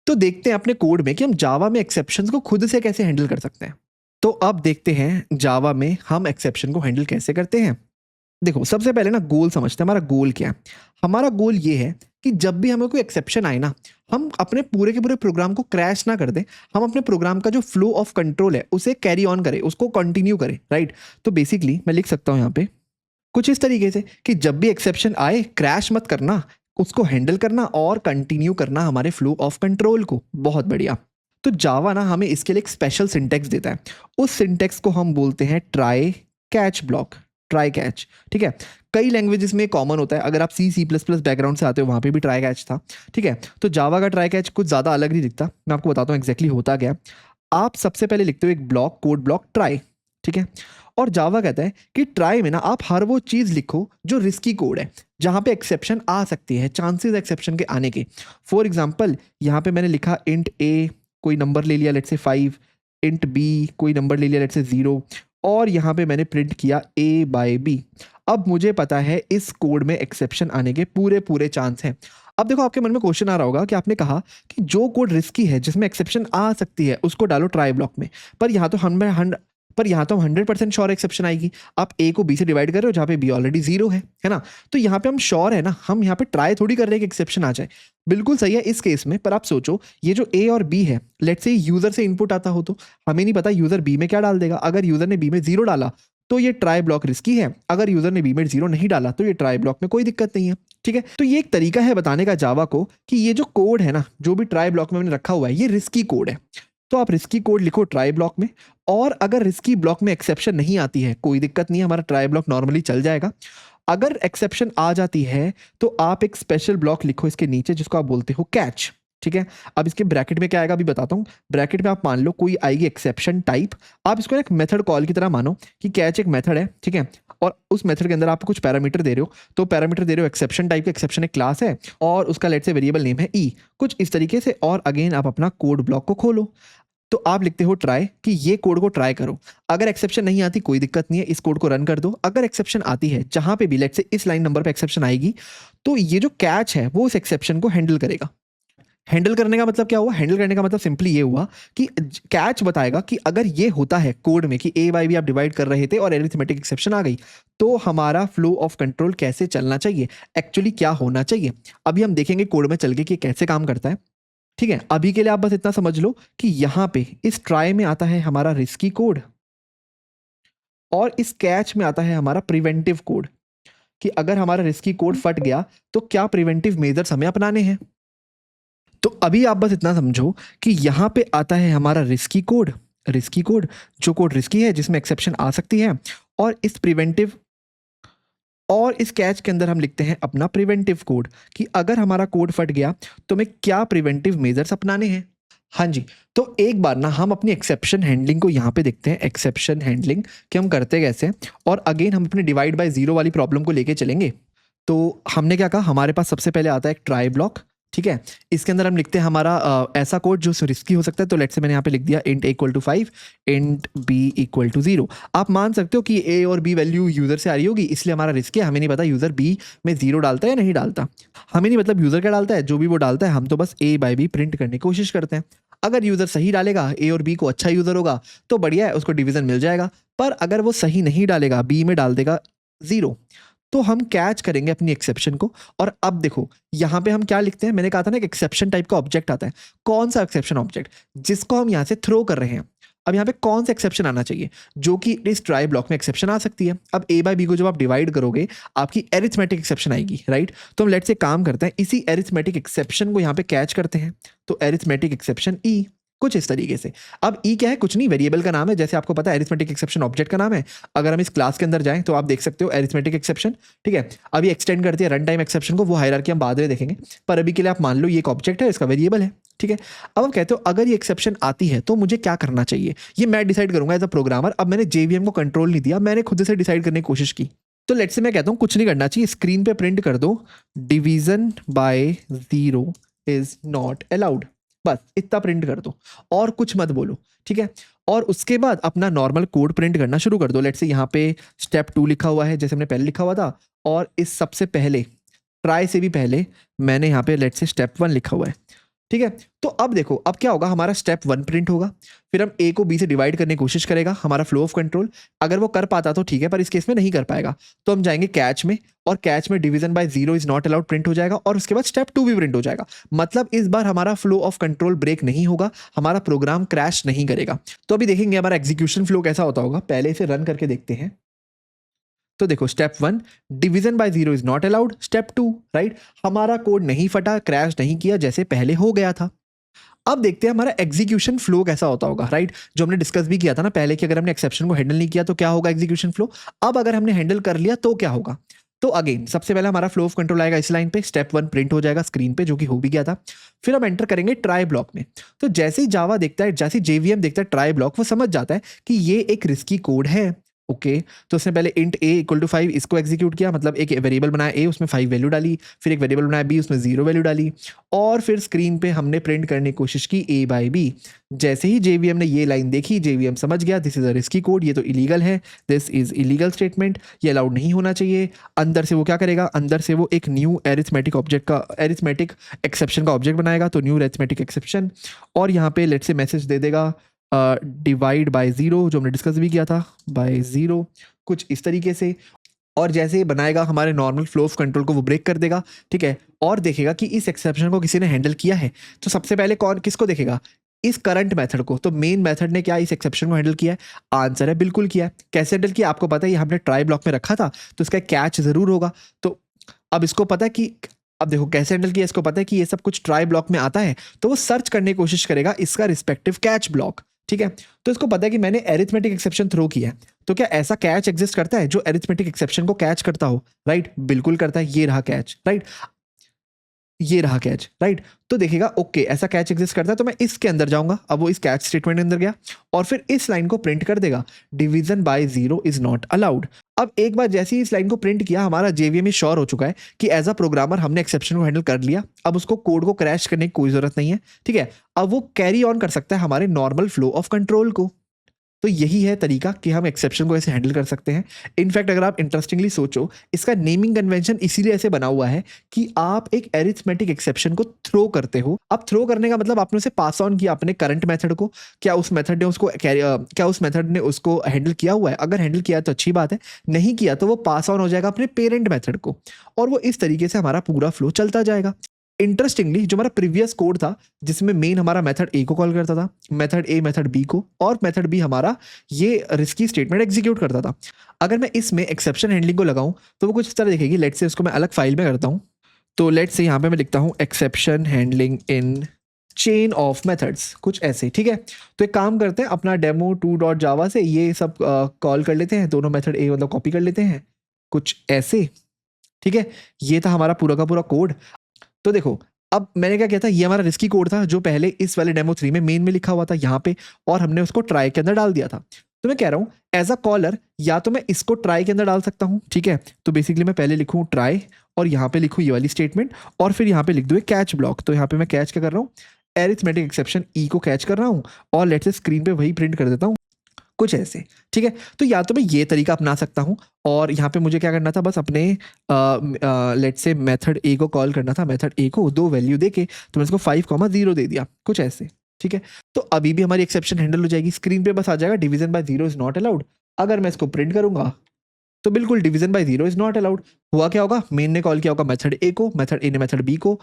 तो देखते हैं अपने कोड में कि हम जावा में एक्सेप्शंस को खुद से कैसे हैंडल कर सकते हैं। तो अब देखते हैं जावा में हम एक्सेप्शन को हैंडल कैसे करते हैं। देखो सबसे पहले ना गोल समझते हैं, हमारा गोल क्या है। हमारा गोल ये है कि जब भी हमें कोई एक्सेप्शन आए ना, हम अपने पूरे के पूरे प्रोग्राम को क्रैश ना कर दें, हम अपने प्रोग्राम का जो फ्लो ऑफ कंट्रोल है उसे कैरी ऑन करें, उसको कंटिन्यू करें, राइट। तो बेसिकली मैं लिख सकता हूं यहाँ पे कुछ इस तरीके से कि जब भी एक्सेप्शन आए क्रैश मत करना, उसको हैंडल करना और कंटिन्यू करना हमारे फ्लो ऑफ कंट्रोल को। बहुत बढ़िया। तो जावा ना हमें इसके लिए एक स्पेशल सिंटेक्स देता है, उस सिंटेक्स को हम बोलते हैं try catch block, try catch, ठीक है। कई लैंग्वेजेस में कॉमन होता है, अगर आप सी प्लस प्लस बैकग्राउंड से आते हो वहाँ पे भी ट्राई कैच था, ठीक है। तो जावा का ट्राई कैच कुछ ज़्यादा अलग नहीं दिखता, मैं आपको बताता हूँ एग्जैक्टली होता क्या। आप सबसे पहले लिखते हो एक ब्लॉक, कोड ब्लॉक ट्राई, ठीक है। और जावा कहता है कि ट्राई में ना आप हर वो चीज़ लिखो जो रिस्की कोड है, जहाँ पे एक्सेप्शन आ सकती है, चांसेस एक्सेप्शन के आने के। फॉर एग्जाम्पल यहाँ पे मैंने लिखा इंट ए, कोई नंबर ले लिया लेट्स से 5, इंट बी कोई नंबर ले लिया लेट्स से 0, और यहाँ पे मैंने प्रिंट किया a बाय b। अब मुझे पता है इस कोड में एक्सेप्शन आने के पूरे पूरे चांस हैं। अब देखो आपके मन में क्वेश्चन आ रहा होगा कि आपने कहा कि जो कोड रिस्की है जिसमें एक्सेप्शन आ सकती है उसको डालो ट्राई ब्लॉक में, पर यहाँ तो हम 100% श्योर एक्सेप्शन आएगी। आप ए को बी से डिवाइड कर रहे हो जहाँ पे बी ऑलरेडी 0 है ना। तो यहाँ पे हम श्योर है ना, हम यहाँ पे ट्राई थोड़ी कर रहे हैं कि एक्सेप्शन आ जाए। बिल्कुल सही है इस केस में, पर आप सोचो ये जो ए और बी है, लेट्स से यूजर से इनपुट आता हो तो हमें नहीं पता यूजर बी में क्या डाल देगा। अगर यूजर ने बी में 0 डाला तो ये ट्राई ब्लॉक रिस्की है, अगर यूजर ने बी में 0 नहीं डाला तो ये ट्राई ब्लॉक में कोई दिक्कत नहीं है, ठीक है। तो ये एक तरीका है बताने का जावा को कि ये जो कोड है ना, जो भी ट्राई ब्लॉक में मैंने रखा हुआ है ये रिस्की कोड है। तो आप रिस्की कोड लिखो ट्राई ब्लॉक में, और अगर रिस्की ब्लॉक में एक्सेप्शन नहीं आती है कोई दिक्कत नहीं है, हमारा ट्राई ब्लॉक नॉर्मली चल जाएगा। अगर एक्सेप्शन आ जाती है तो आप एक स्पेशल ब्लॉक लिखो इसके नीचे जिसको आप बोलते हो कैच, ठीक है। अब इसके ब्रैकेट में क्या आएगा अभी बताता हूँ। ब्रैकेट में आप मान लो कोई आएगी एक्सेप्शन टाइप, आप इसको एक मेथड कॉल की तरह मानो कि कैच एक मेथड है, ठीक है, और उस मेथड के अंदर आप कुछ पैरामीटर दे रहे हो, तो पैरामीटर दे रहे हो एक्सेप्शन टाइप का, एक्सेप्शन एक क्लास है और उसका लेट से वेरिएबल नेम है ई, कुछ इस तरीके से। और अगेन आप अपना कोड ब्लॉक को खोलो, तो आप लिखते हो ट्राई कि ये कोड को ट्राई करो। अगर एक्सेप्शन नहीं आती कोई दिक्कत नहीं है, इस कोड को रन कर दो। अगर एक्सेप्शन आती है जहां पे भी लेट से इस लाइन नंबर पे एक्सेप्शन आएगी, तो ये जो कैच है वो उस एक्सेप्शन को हैंडल करेगा। हैंडल करने का मतलब क्या हुआ, हैंडल करने का मतलब सिंपली ये हुआ कि कैच बताएगा कि अगर ये होता है कोड में कि ए बाय बी आप डिवाइड कर रहे थे और एरिथमेटिक एक्सेप्शन आ गई, तो हमारा फ्लो ऑफ कंट्रोल कैसे चलना चाहिए, एक्चुअली क्या होना चाहिए। अभी हम देखेंगे कोड में चल के कि कैसे काम करता है, ठीक है। अभी के लिए आप बस इतना समझ लो कि यहां पे इस ट्राई में आता है हमारा रिस्की कोड और इस कैच में आता है हमारा प्रिवेंटिव कोड, कि अगर हमारा रिस्की कोड फट गया तो क्या प्रिवेंटिव मेजर्स हमें अपनाने हैं। तो अभी आप बस इतना समझो कि यहाँ पे आता है हमारा रिस्की कोड, जो कोड रिस्की है जिसमें एक्सेप्शन आ सकती है, और इस प्रिवेंटिव और इस कैच के अंदर हम लिखते हैं अपना प्रिवेंटिव कोड कि अगर हमारा कोड फट गया तो हमें क्या प्रिवेंटिव मेजर्स अपनाने हैं। हाँ जी, तो एक बार ना हम अपनी एक्सेप्शन हैंडलिंग को यहाँ पे देखते हैं, एक्सेप्शन हैंडलिंग कि हम करते कैसे हैं, और अगेन हम अपने डिवाइड बाय जीरो वाली प्रॉब्लम को लेके चलेंगे। तो हमने क्या कहा, हमारे पास सबसे पहले आता है एक ट्राई ब्लॉक, ठीक है। इसके अंदर हम लिखते हैं हमारा ऐसा कोड जो रिस्की हो सकता है। तो लेट्स से मैंने यहाँ पे लिख दिया इंट a = 5, इंट b = 0। आप मान सकते हो कि a और b वैल्यू यूजर से आ रही होगी, इसलिए हमारा रिस्क है। हमें नहीं पता यूजर b में 0 डालता है या नहीं डालता, हमें नहीं मतलब यूजर क्या डालता है, जो भी वो डालता है हम तो बस a बाई b प्रिंट करने की कोशिश करते हैं। अगर यूजर सही डालेगा, a और b को अच्छा यूजर होगा तो बढ़िया है, उसको डिवीजन मिल जाएगा। पर अगर वो सही नहीं डालेगा, b में डाल देगा 0, तो हम कैच करेंगे अपनी एक्सेप्शन को। और अब देखो यहाँ पे हम क्या लिखते हैं, मैंने कहा था ना एक एक्सेप्शन टाइप का ऑब्जेक्ट आता है। कौन सा एक्सेप्शन ऑब्जेक्ट, जिसको हम यहाँ से थ्रो कर रहे हैं। अब यहाँ पे कौन सा एक्सेप्शन आना चाहिए, जो कि इस ट्राई ब्लॉक में एक्सेप्शन आ सकती है। अब a बाई बी को जब आप डिवाइड करोगे आपकी एरिथमेटिक एक्सेप्शन आएगी, राइट। तो हम लेट्स से काम करते हैं, इसी एरिथमेटिक एक्सेप्शन को यहाँ पे कैच करते हैं। तो एरिथमेटिक एक्सेप्शन ई, कुछ इस तरीके से। अब ई क्या है, कुछ नहीं, वेरिएबल का नाम है। जैसे आपको पता है एरिथमेटिक एक्सेप्शन ऑब्जेक्ट का नाम है। अगर हम इस क्लास के अंदर जाएं तो आप देख सकते हो एरिथमेटिक एक्सेप्शन, ठीक है। अभी एक्सटेंड करती है रन टाइम एक्सेप्शन को, वो हायरार्की हम बाद में देखेंगे। पर अभी के लिए आप मान लो ये एक ऑब्जेक्ट है, इसका वेरिएबल है, ठीक है। अब हम कहते हो अगर ये एक्सेप्शन आती है तो मुझे क्या करना चाहिए, ये मैं डिसाइड करूंगा एज अ प्रोग्रामर। अब मैंने जेवीएम को कंट्रोल नहीं दिया, मैंने खुद से डिसाइड करने की कोशिश की। तो लेट्स से मैं कहता हूँ कुछ नहीं करना चाहिए, स्क्रीन पे प्रिंट कर दो division by 0 is not allowed, बस इतना प्रिंट कर दो और कुछ मत बोलो, ठीक है। और उसके बाद अपना नॉर्मल कोड प्रिंट करना शुरू कर दो। लेट्स से यहाँ पे स्टेप 2 लिखा हुआ है जैसे हमने पहले लिखा हुआ था, और इस सबसे पहले ट्राई से भी पहले मैंने यहाँ पे लेट्स से स्टेप 1 लिखा हुआ है, ठीक है। तो अब देखो अब क्या होगा, हमारा स्टेप 1 प्रिंट होगा, फिर हम ए को बी से डिवाइड करने की कोशिश करेगा हमारा फ्लो ऑफ कंट्रोल। अगर वो कर पाता तो ठीक है, पर इस केस में नहीं कर पाएगा। तो हम जाएंगे कैच में, और कैच में division by 0 is not allowed print हो जाएगा, और उसके बाद स्टेप 2 भी प्रिंट हो जाएगा। मतलब इस बार हमारा फ्लो ऑफ कंट्रोल ब्रेक नहीं होगा, हमारा प्रोग्राम क्रैश नहीं करेगा। तो अभी देखेंगे हमारा एग्जीक्यूशन फ्लो कैसा होता होगा, पहले इसे रन करके देखते हैं। तो देखो step 1 division by 0 is not allowed, step 2 right, हमारा कोड नहीं फटा, क्रैश नहीं किया जैसे पहले हो गया था। अब देखते हैं हमारा एग्जीक्यूशन फ्लो कैसा होता होगा, राइट। जो हमने डिस्कस भी किया था ना पहले कि अगर हमने एक्सेप्शन को हैंडल नहीं किया तो क्या होगा एग्जीक्यूशन फ्लो। अब अगर हमने हैंडल कर लिया तो क्या होगा। तो अगेन सबसे पहले हमारा फ्लो ऑफ कंट्रोल आएगा इस लाइन पे, स्टेप 1 प्रिंट हो जाएगा स्क्रीन पे, जो कि हो भी गया था। फिर हम एंटर करेंगे ट्राई ब्लॉक में। तो जैसे ही जावा देखता है, जैसे जेवीएम देखता है ट्राई ब्लॉक, वो समझ जाता है कि ये एक रिस्की कोड है। ओके तो उसने पहले इंट a = 5 इसको एग्जीक्यूट किया, मतलब एक वेरिएबल बनाया a, उसमें 5 वैल्यू डाली, फिर एक वेरिएबल बनाया b, उसमें 0 वैल्यू डाली, और फिर स्क्रीन पे हमने प्रिंट करने की कोशिश की a बाई b। जैसे ही जेवीएम ने ये लाइन देखी, जेवीएम समझ गया this is a risky code, ये तो इलीगल है, दिस इज इलीगल स्टेटमेंट, ये अलाउड नहीं होना चाहिए। अंदर से वो क्या करेगा, अंदर से वो एक न्यू एरिथमेटिक ऑब्जेक्ट का, एरिथमेटिक एक्सेप्शन का ऑब्जेक्ट बनाएगा। तो न्यू एरिथमेटिक एक्सेप्शन, और यहाँ पे लेट्स से मैसेज दे देगा डिवाइड बाय 0, जो हमने डिस्कस भी किया था, बाय 0, कुछ इस तरीके से। और जैसे ही बनाएगा हमारे नॉर्मल फ्लो ऑफ कंट्रोल को वो ब्रेक कर देगा, ठीक है। और देखेगा कि इस एक्सेप्शन को किसी ने हैंडल किया है। तो सबसे पहले कौन किसको देखेगा, इस करंट मेथड को। तो मेन मेथड ने क्या इस एक्सेप्शन को हैंडल किया है, आंसर है बिल्कुल किया है। कैसे हैंडल किया आपको पता है, ये हमने ट्राई ब्लॉक में रखा था तो इसका कैच जरूर होगा। तो अब इसको पता है कि, अब देखो कैसे हैंडल किया, इसको पता है कि ये सब कुछ ट्राई ब्लॉक में आता है, तो वो सर्च करने की कोशिश करेगा इसका रिस्पेक्टिव कैच ब्लॉक, ठीक है। तो इसको पता है कि मैंने एरिथमेटिक एक्सेप्शन थ्रो किया है, तो क्या ऐसा कैच एग्जिस्ट करता है जो एरिथमेटिक एक्सेप्शन को कैच करता हो, राइट, बिल्कुल करता है। ये रहा कैच, राइट, ये रहा कैच, राइट। तो देखेगा ओके ऐसा कैच एग्जिस्ट करता है, तो मैं इसके अंदर जाऊंगा। अब वो इस कैच स्टेटमेंट के अंदर गया और फिर इस लाइन को प्रिंट कर देगा, division by 0 is not allowed. अब एक बार जैसे ही इस लाइन को प्रिंट किया, हमारा जेवीएम श्योर हो चुका है कि एज अ प्रोग्रामर हमने एक्सेप्शन को हैंडल कर लिया। अब उसको कोड को क्रैश करने की कोई जरूरत नहीं है, ठीक है। अब वो कैरी ऑन कर सकता है हमारे नॉर्मल फ्लो ऑफ कंट्रोल को। तो यही है तरीका कि हम एक्सेप्शन को ऐसे हैंडल कर सकते हैं। इनफैक्ट अगर आप इंटरेस्टिंगली सोचो, इसका नेमिंग कन्वेंशन इसीलिए ऐसे बना हुआ है कि आप एक एरिथमेटिक एक्सेप्शन को थ्रो करते हो। अब थ्रो करने का मतलब आपने उसे पास ऑन किया अपने करंट मेथड को। क्या उस मेथड ने उसको क्या उस मेथड ने उसको हैंडल किया हुआ है, अगर हैंडल किया तो अच्छी बात है, नहीं किया तो वो पास ऑन हो जाएगा अपने पेरेंट मेथड को, और वो इस तरीके से हमारा पूरा फ्लो चलता जाएगा। इंटरेस्टिंगली जो हमारा प्रीवियस कोड था जिसमें मेन हमारा मेथड ए को कॉल करता था, मेथड ए मेथड बी को, और मेथड बी हमारा ये रिस्की स्टेटमेंट एग्जीक्यूट करता था। अगर मैं इसमें एक्सेप्शन हैंडलिंग को लगाऊं तो वो कुछ इस तरह दिखेगी। लेट्स से उसको मैं अलग फाइल में करता हूं। तो लेट्स से यहाँ पे मैं लिखता हूँ exception handling in chain of methods, कुछ ऐसे, ठीक है। तो एक काम करते हैं, अपना डेमो 2.java से ये सब कॉल कर लेते हैं, दोनों मेथड एक मतलब कॉपी कर लेते हैं, कुछ ऐसे, ठीक है। ये था हमारा पूरा का पूरा कोड। तो देखो, अब मैंने क्या किया था, ये हमारा रिस्की कोड था जो पहले इस वाले डेमो 3 में मेन में लिखा हुआ था यहाँ पे, और हमने उसको ट्राई के अंदर डाल दिया था। तो मैं कह रहा हूँ एज अ कॉलर या तो मैं इसको ट्राई के अंदर डाल सकता हूँ, ठीक है। तो बेसिकली मैं पहले लिखूँ ट्राई और यहाँ पे लिखूँ ये वाली स्टेटमेंट, और फिर यहाँ पे लिख दूँ एक कैच ब्लॉक। तो यहाँ पे मैं कैच क्या कर रहा हूँ, एरिथमेटिक एक्सेप्शन ई को कैच कर रहा हूँ, और लेट्स से स्क्रीन पे वही प्रिंट कर देता हूँ, कुछ ऐसे, ठीक है। तो या तो मैं ये तरीका अपना सकता हूँ, और यहाँ पे मुझे क्या करना था, बस अपने लेट्स से मेथड ए को कॉल करना था, मेथड ए को 2 वैल्यू देके तो मैं इसको 5,0 दे दिया, कुछ ऐसे, ठीक है। तो अभी भी हमारी एक्सेप्शन हैंडल हो जाएगी, स्क्रीन पे बस आ जाएगा division by 0 is not allowed. अगर मैं इसको प्रिंट करूंगा तो बिल्कुल division by 0 is not allowed. हुआ क्या होगा, मेन ने कॉल किया होगा मेथड ए को, मेथड ए ने मेथड बी को,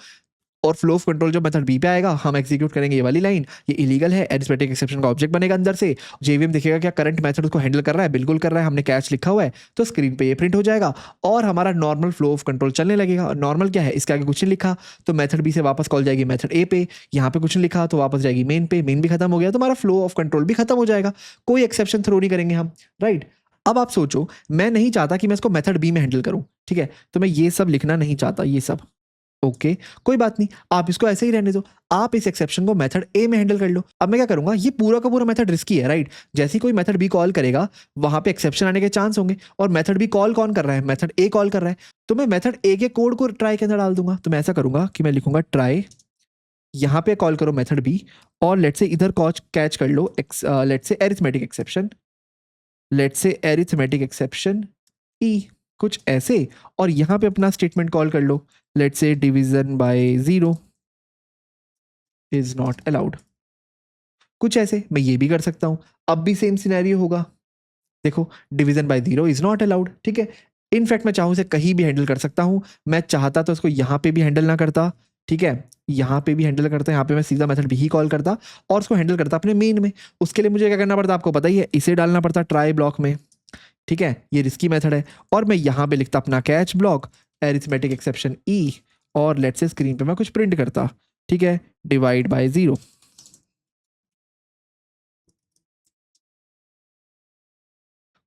और फ्लो ऑफ कंट्रोल जो मेथड बी पे आएगा हम एग्जीक्यूट करेंगे ये वाली लाइन, ये इलीगल है, एरिथमेटिक एक्सेप्शन का ऑब्जेक्ट बनेगा अंदर से। जेवीएम देखेगा क्या करंट मेथड उसको हैंडल कर रहा है, बिल्कुल कर रहा है, हमने कैच लिखा हुआ है, तो स्क्रीन पे ये प्रिंट हो जाएगा और हमारा नॉर्मल फ्लो ऑफ कंट्रोल चलने लगेगा। नॉर्मल क्या है, इसके आगे कुछ नहीं लिखा, तो मेथड बी से वापस कॉल जाएगी मेथड ए पे, यहाँ पे कुछ नहीं लिखा तो वापस जाएगी मेन पे, मेन भी खत्म हो गया तो हमारा फ्लो ऑफ कंट्रोल भी खत्म हो जाएगा, कोई एक्सेप्शन थ्रो नहीं करेंगे हम, राइट। अब आप सोचो, मैं नहीं चाहता कि मैं इसको मेथड बी में हैंडल करूं, ठीक है, तो मैं ये सब लिखना नहीं चाहता, ये सब ओके कोई बात नहीं, आप इसको ऐसे ही रहने दो, आप इस एक्सेप्शन को मेथड ए में हैंडल कर लो। अब मैं क्या करूंगा, ये पूरा का पूरा मेथड रिस्की है, राइट। जैसे ही कोई मेथड बी कॉल करेगा वहां पे एक्सेप्शन आने के चांस होंगे, और मेथड बी कॉल कौन कर रहा है, मेथड ए कॉल कर रहा है, तो मैं मेथड ए के कोड को ट्राई के अंदर डाल दूंगा। तो मैं ऐसा करूंगा कि मैं लिखूंगा ट्राई, यहाँ पे कॉल करो मेथड बी, और लेट से इधर कैच कर लो let say arithmetic exception, let say arithmetic exception e, कुछ ऐसे, और यहां पे अपना स्टेटमेंट कॉल कर लो, let's say division by 0 is not allowed, कुछ ऐसे। मैं ये भी कर सकता हूं, अब भी सेम सिनेरियो होगा, देखो division by 0 is not allowed, ठीक है। इनफैक्ट मैं चाहूं से कहीं भी हैंडल कर सकता हूं, मैं चाहता तो इसको यहां पे भी हैंडल ना करता, ठीक है, यहां पे भी हैंडल करता, यहां पे मैं सीधा मेथड भी ही कॉल करता और उसको हैंडल करता अपने मेन में। उसके लिए मुझे क्या करना पड़ता, आपको पता ही है, इसे डालना पड़ता ट्राई ब्लॉक में, ठीक है, ये रिस्की मेथड है, और मैं यहां पे लिखता अपना कैच ब्लॉक एरिथमेटिक एक्सेप्शन ई, और लेट से स्क्रीन पे मैं कुछ प्रिंट करता, ठीक है, डिवाइड बाय 0,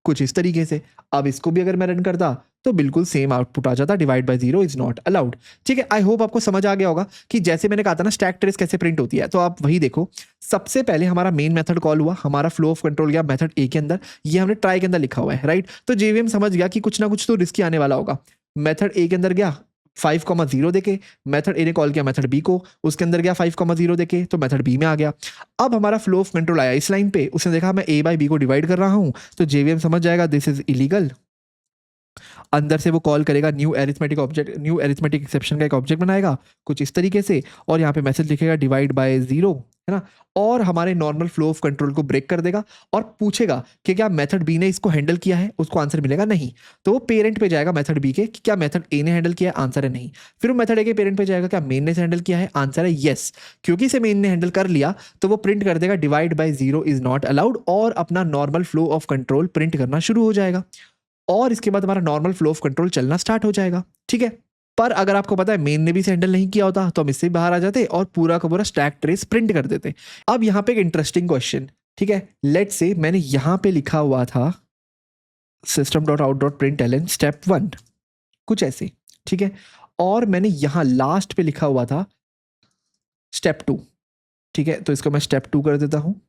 कुछ इस तरीके से। अब इसको भी अगर मैं रन करता तो बिल्कुल सेम आउटपुट आ जाता, divide by 0 is not allowed, ठीक है। आई होप आपको समझ आ गया होगा कि जैसे मैंने कहा था ना स्टैक ट्रेस कैसे प्रिंट होती है, तो आप वही देखो, सबसे पहले हमारा मेन मेथड कॉल हुआ, हमारा फ्लो ऑफ कंट्रोल गया मेथड ए के अंदर, ये हमने ट्राई के अंदर लिखा हुआ है, राइट। तो जेवीएम समझ गया कि कुछ ना कुछ तो रिस्की आने वाला होगा, मेथड ए के अंदर गया 5,0 देके, मेथड ए ने कॉल किया मेथड बी को, उसके अंदर गया 5,0 देके, तो मेथड बी में आ गया। अब हमारा फ्लो ऑफ कंट्रोल आया इस लाइन पे, उसने देखा मैं ए बाय बी को डिवाइड कर रहा हूं, तो जेवीएम समझ जाएगा दिस इज इलीगल, अंदर से वो कॉल करेगा new arithmetic object, new arithmetic exception का एक ऑब्जेक्ट बनाएगा कुछ इस तरीके से, और यहाँ पे मैसेज लिखेगा डिवाइड बाय 0, है ना, और हमारे नॉर्मल फ्लो ऑफ कंट्रोल को ब्रेक कर देगा और पूछेगा कि क्या मेथड बी ने इसको हैंडल किया है, उसको आंसर मिलेगा नहीं, तो वो पेरेंट पे जाएगा मेथड बी के कि क्या मेथड ए ने हैंडल किया है, आंसर है नहीं। फिर वो मेथड ए के पेरेंट पे जाएगा क्या मेन ने हैंडल किया है, आंसर है यस, क्योंकि इसे मेन ने हैंडल कर लिया तो वो प्रिंट कर देगा divide by 0 is not allowed, और अपना normal flow of control print करना शुरू हो जाएगा, और इसके बाद हमारा नॉर्मल फ्लो ऑफ कंट्रोल चलना स्टार्ट हो जाएगा, ठीक है। पर अगर आपको पता है मेन ने भी इसे हैंडल नहीं किया होता तो हम इससे बाहर आ जाते और पूरा का पूरा स्टैक ट्रेस प्रिंट कर देते। अब यहाँ पे एक इंटरेस्टिंग क्वेश्चन, ठीक है, लेट्स से मैंने यहाँ पे लिखा हुआ था system.out.println स्टेप 1, कुछ ऐसे, ठीक है, और मैंने यहाँ लास्ट पे लिखा हुआ था स्टेप 2, ठीक है, तो इसको मैं स्टेप 2 कर देता हूँ,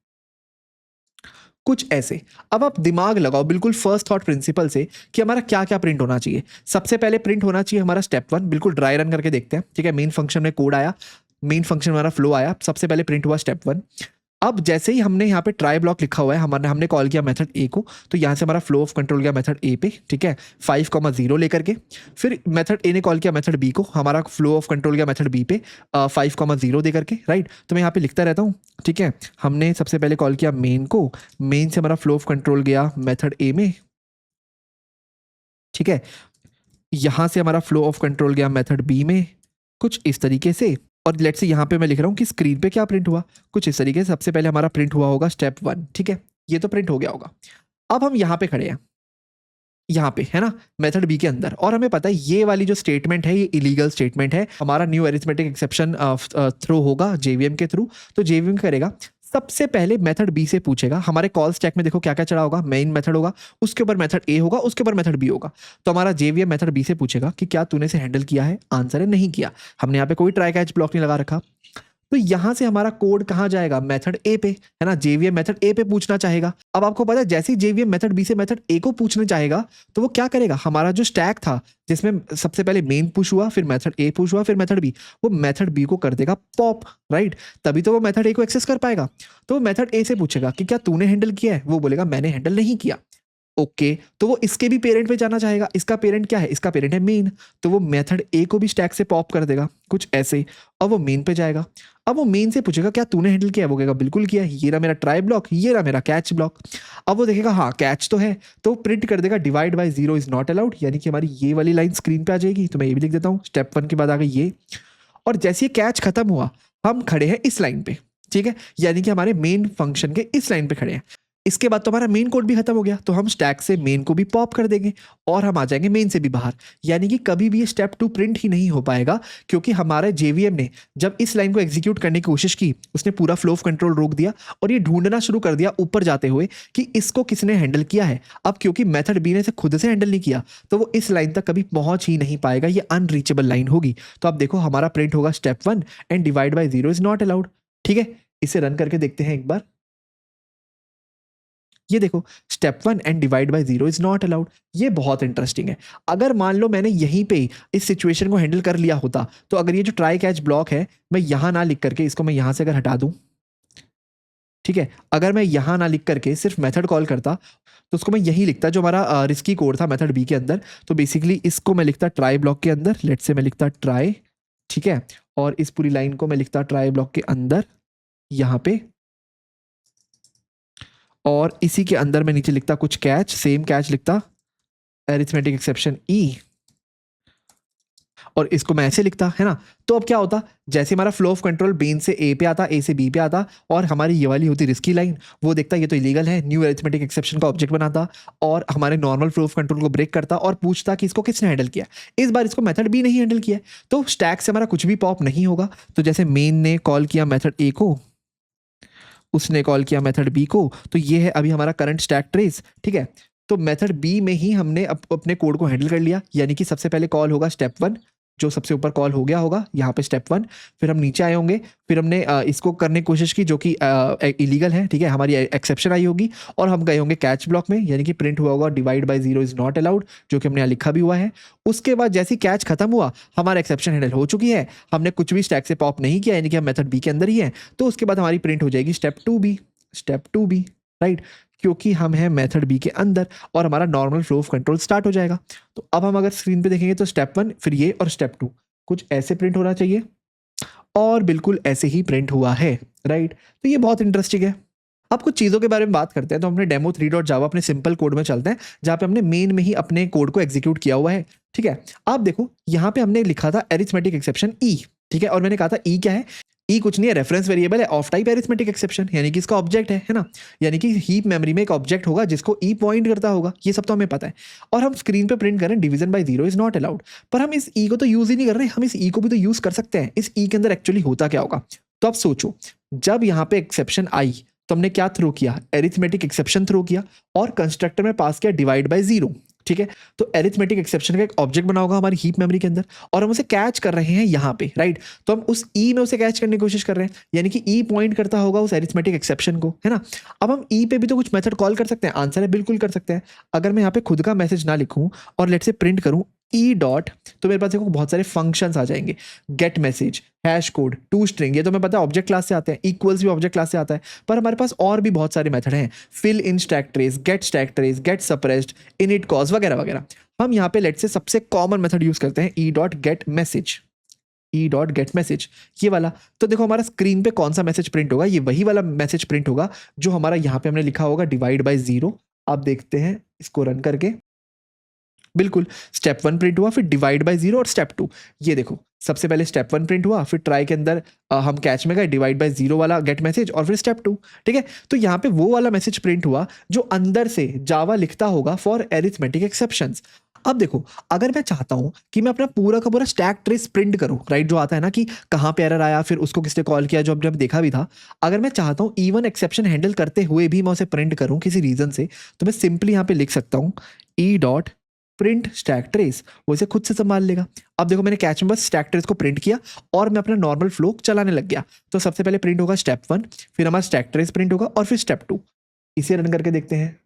कुछ ऐसे। अब आप दिमाग लगाओ बिल्कुल फर्स्ट थॉट प्रिंसिपल से कि हमारा क्या क्या प्रिंट होना चाहिए। सबसे पहले प्रिंट होना चाहिए हमारा स्टेप 1, बिल्कुल ड्राई रन करके देखते हैं, ठीक है। मेन फंक्शन में कोड आया, मेन फंक्शन हमारा फ्लो आया, सबसे पहले प्रिंट हुआ स्टेप 1। अब जैसे ही हमने यहाँ पे ट्राई ब्लॉक लिखा हुआ है, हमने कॉल किया मेथड ए को, तो यहाँ से हमारा फ्लो ऑफ कंट्रोल गया मेथड ए पे, ठीक है, 5,0 लेकर के। फिर मेथड ए ने कॉल किया मेथड बी को, हमारा फ्लो ऑफ कंट्रोल गया मेथड बी पे 5,0 दे करके, राइट। तो मैं यहाँ पे लिखता रहता हूँ, ठीक है। हमने सबसे पहले कॉल किया मेन को, मेन से हमारा फ्लो ऑफ कंट्रोल गया मेथड ए में, ठीक है, यहाँ से हमारा फ्लो ऑफ कंट्रोल गया मेथड बी में, कुछ इस तरीके से। और लेट्स से यहाँ पे मैं लिख रहा हूँ कि स्क्रीन पे क्या प्रिंट हुआ, कुछ इस तरीके से। सबसे पहले हमारा प्रिंट हुआ होगा स्टेप 1, ठीक है, ये तो प्रिंट हो गया होगा। अब हम यहाँ पे खड़े हैं, यहाँ पे है ना, मेथड बी के अंदर, और हमें पता है ये वाली जो स्टेटमेंट है ये इलीगल स्टेटमेंट है, हमारा न्यू अरिथमेटिक एक्सेप्शन थ्रो होगा जेवीएम के थ्रू। तो जेवीएम करेगा सबसे पहले मेथड बी से पूछेगा, हमारे कॉल स्टैक में देखो क्या क्या चढ़ा होगा, मेन मेथड होगा, उसके ऊपर मेथड ए होगा, उसके ऊपर मेथड बी होगा। तो हमारा जेवीएम मेथड बी से पूछेगा कि क्या तूने इसे हैंडल किया है, आंसर है नहीं किया। हमने यहाँ पे कोई ट्राई कैच ब्लॉक नहीं लगा रखा, तो यहां से हमारा कोड कहां जाएगा, मेथड ए पे, है ना, जेवीएम मेथड ए पे पूछना चाहेगा। अब आपको पता है जैसे ही जेवीएम मेथड बी से मेथड ए को पूछने चाहेगा तो वो क्या करेगा, हमारा जो स्टैक था जिसमें सबसे पहले मेन पुश हुआ, फिर मेथड ए पुश हुआ, फिर मेथड बी, वो मेथड बी को कर देगा पॉप, राइट, तभी तो वो मेथड ए को एक्सेस कर पाएगा। तो वो मेथड ए से पूछेगा कि क्या तूने हैंडल किया है, वो बोलेगा मैंने हैंडल नहीं किया। ओके, तो वो इसके भी पेरेंट पे जाना चाहेगा, इसका पेरेंट क्या है, इसका पेरेंट है मेन, तो वो मेथड ए को भी स्टैक से पॉप कर देगा कुछ ऐसे, और वो मेन पे जाएगा। अब वो मेन से पूछेगा क्या तूने हैंडल किया, वो कहेगा बिल्कुल किया, ये रहा मेरा ट्राई ब्लॉक, ये रहा मेरा कैच ब्लॉक। अब वो देखेगा हाँ कैच तो है, तो प्रिंट कर देगा divide by zero is not allowed, यानी कि हमारी ये वाली लाइन स्क्रीन पे आ जाएगी। तो मैं ये भी लिख देता हूँ, स्टेप 1 के बाद आ गई ये, और जैसे ये कैच खत्म हुआ हम खड़े हैं इस लाइन पे, ठीक है, यानी कि हमारे मेन फंक्शन के इस लाइन पे खड़े हैं। इसके बाद तो हमारा मेन कोड भी खत्म हो गया, तो हम स्टैक से मेन को भी पॉप कर देंगे और हम आ जाएंगे मेन से भी बाहर, यानी कि कभी भी ये स्टेप 2 प्रिंट ही नहीं हो पाएगा, क्योंकि हमारे जेवीएम ने जब इस लाइन को एग्जीक्यूट करने की कोशिश की उसने पूरा फ्लो ऑफ कंट्रोल रोक दिया और ये ढूंढना शुरू कर दिया ऊपर जाते हुए कि इसको किसने हैंडल किया है। अब क्योंकि मेथड बी ने इसे खुद से हैंडल नहीं किया तो वो इस लाइन तक कभी पहुंच ही नहीं पाएगा, ये अनरीचेबल लाइन होगी। तो अब देखो हमारा प्रिंट होगा step 1 and divide by zero is not allowed, ठीक है। इसे रन करके देखते हैं एक बार, ये देखो step 1 and divide by zero is not allowed. ये बहुत इंटरेस्टिंग है। अगर मान लो मैंने यहीं पे इस सिचुएशन को हैंडल कर लिया होता, तो अगर ये जो ट्राई कैच ब्लॉक है मैं यहां ना लिख करके इसको मैं यहां से अगर हटा दूं, ठीक है, अगर मैं यहां ना लिख करके सिर्फ मेथड कॉल करता तो उसको मैं यही लिखता जो हमारा रिस्की कोड था मेथड बी के अंदर। तो बेसिकली इसको मैं लिखता ट्राई ब्लॉक के अंदर, लेट से मैं लिखता ट्राई, ठीक है, और इस पूरी लाइन को मैं लिखता ट्राई ब्लॉक के अंदर यहां पे, और इसी के अंदर मैं नीचे लिखता कुछ कैच, सेम कैच लिखता अरिथमेटिक एक्सेप्शन ई, और इसको मैं ऐसे लिखता, है ना। तो अब क्या होता, जैसे हमारा फ्लो ऑफ कंट्रोल बीन से ए पे आता, ए से बी पे आता, और हमारी ये वाली होती रिस्की लाइन, वो देखता ये तो इलीगल है, न्यू अरिथमेटिक एक्सेप्शन का ऑब्जेक्ट बनाता और हमारे नॉर्मल फ्लो ऑफ कंट्रोल को ब्रेक करता और पूछता कि इसको किसने हैंडल किया। इस बार इसको मेथड बी नहीं हैंडल किया, तो स्टैक से हमारा कुछ भी पॉप नहीं होगा। तो जैसे मेन ने कॉल किया मेथड ए को, उसने कॉल किया मेथड बी को, तो ये है अभी हमारा करंट स्टैक ट्रेस, ठीक है। तो मेथड बी में ही हमने अपने कोड को हैंडल कर लिया, यानी कि सबसे पहले कॉल होगा स्टेप 1 जो सबसे ऊपर कॉल हो गया होगा यहाँ पे स्टेप 1, फिर हम नीचे आए होंगे, फिर हमने इसको करने की कोशिश की जो कि इलीगल है, ठीक है, हमारी एक्सेप्शन आई होगी, और हम गए होंगे कैच ब्लॉक में, यानी कि प्रिंट हुआ होगा divide by zero is not allowed, जो कि हमने यहाँ लिखा भी हुआ है। उसके बाद जैसे कैच खत्म हुआ हमारा एक्सेप्शन हैंडल हो चुकी है, हमने कुछ भी स्टैक से पॉप नहीं किया, यानी कि हम मेथड बी के अंदर ही है। तो उसके बाद हमारी प्रिंट हो जाएगी स्टेप 2 बी, राइट, क्योंकि हम हैं मेथड बी के अंदर और हमारा normal flow of control start हो जाएगा। तो अब हम अगर स्क्रीन पे देखेंगे तो स्टेप 1 फिर ये और स्टेप 2 कुछ ऐसे प्रिंट होना चाहिए, और बिल्कुल ऐसे ही प्रिंट हुआ है, राइट। तो ये बहुत इंटरेस्टिंग है। अब कुछ चीज़ों के बारे में बात करते हैं, तो हमने डेमो 3.java अपने सिंपल कोड में चलते हैं जहाँ पे हमने मेन में ही अपने कोड को एग्जीक्यूट किया हुआ है, ठीक है। आप देखो यहाँ पे हमने लिखा था अरिथमेटिक एक्सेप्शन ई, ठीक है, और मैंने कहा था ई क्या है, ई कुछ नहीं है, रेफरेंस वेरिएबल है ऑफ टाइप अरिथमेटिक एक्सेप्शन, यानी कि इसका ऑब्जेक्ट है ना, यानी कि हीप मेमोरी में एक ऑब्जेक्ट होगा जिसको ई पॉइंट करता होगा, ये सब तो हमें पता है। और हम स्क्रीन पे प्रिंट करें division by zero is not allowed, पर हम इस ई को तो यूज ही नहीं कर रहे, हम इस ई को भी तो यूज कर सकते हैं। इस ई के अंदर एक्चुअली होता क्या होगा, तो आप सोचो, जब यहाँ पे एक्सेप्शन आई तो हमने क्या थ्रो किया, अरिथमेटिक एक्सेप्शन थ्रो किया, और कंस्ट्रक्टर में पास किया डिवाइड बाय जीरो, ठीक है। तो अरिथमेटिक एक्सेप्शन का एक ऑब्जेक्ट बना होगा हमारी हीप मेमोरी के अंदर, और हम उसे कैच कर रहे हैं यहाँ पे, राइट। तो हम उस ई में उसे कैच करने की कोशिश कर रहे हैं, यानी कि ई पॉइंट करता होगा उस अरिथमेटिक एक्सेप्शन को, है ना। अब हम ई पे भी तो कुछ मेथड कॉल कर सकते हैं, आंसर है बिल्कुल कर सकते हैं। अगर मैं यहाँ पे खुद का मैसेज ना लिखूं और लेट से प्रिंट करूं ई डॉट, तो मेरे पास देखो बहुत सारे फंक्शंस आ जाएंगे, get message, hash code, to string, ये तो मैं पता है ऑब्जेक्ट क्लास से आते हैं, इक्वल्स भी ऑब्जेक्ट क्लास से आता है, पर हमारे पास और भी बहुत सारे मेथड हैं, fill in stack trace, get suppressed, init cause वगैरह वगैरह। हम यहाँ पे लेट से सबसे कॉमन मेथड यूज करते हैं E dot gate message, E dot gate message, ये वाला। तो देखो हमारा स्क्रीन पे कौन सा मैसेज प्रिंट होगा, ये वही वाला मैसेज प्रिंट होगा जो हमारा यहाँ पे हमने लिखा होगा डिवाइड बाय जीरो। आप देखते हैं इसको रन करके, बिल्कुल, स्टेप 1 प्रिंट हुआ, फिर डिवाइड बाय 0 और स्टेप 2। ये देखो, सबसे पहले स्टेप 1 प्रिंट हुआ, फिर ट्राई के अंदर हम कैच में गए, डिवाइड बाय 0 वाला गेट मैसेज और फिर स्टेप 2, ठीक है? तो यहाँ पे वो वाला मैसेज प्रिंट हुआ जो अंदर से जावा लिखता होगा फॉर अरिथमेटिक एक्सेप्शंस। अब देखो, अगर मैं चाहता हूँ कि मैं अपना पूरा का पूरा स्टैक ट्रेस प्रिंट करूँ, राइट? जो आता है ना कि कहाँ पे एरर आया, फिर उसको किसने कॉल किया, जो हमने अभी देखा भी था। अगर मैं चाहता हूँ इवन एक्सेप्शन हैंडल करते हुए भी मैं उसे प्रिंट करूँ किसी रीजन से, तो मैं सिंपली यहाँ पे लिख सकता हूँ E dot print stack trace, वो इसे खुद से संभाल लेगा। अब देखो, मैंने कैच में बस स्टैक ट्रेस को प्रिंट किया और मैं अपना नॉर्मल फ्लो चलाने लग गया। तो सबसे पहले प्रिंट होगा स्टेप 1, फिर हमारा स्टैक ट्रेस प्रिंट होगा और फिर स्टेप 2। इसे रन करके देखते हैं।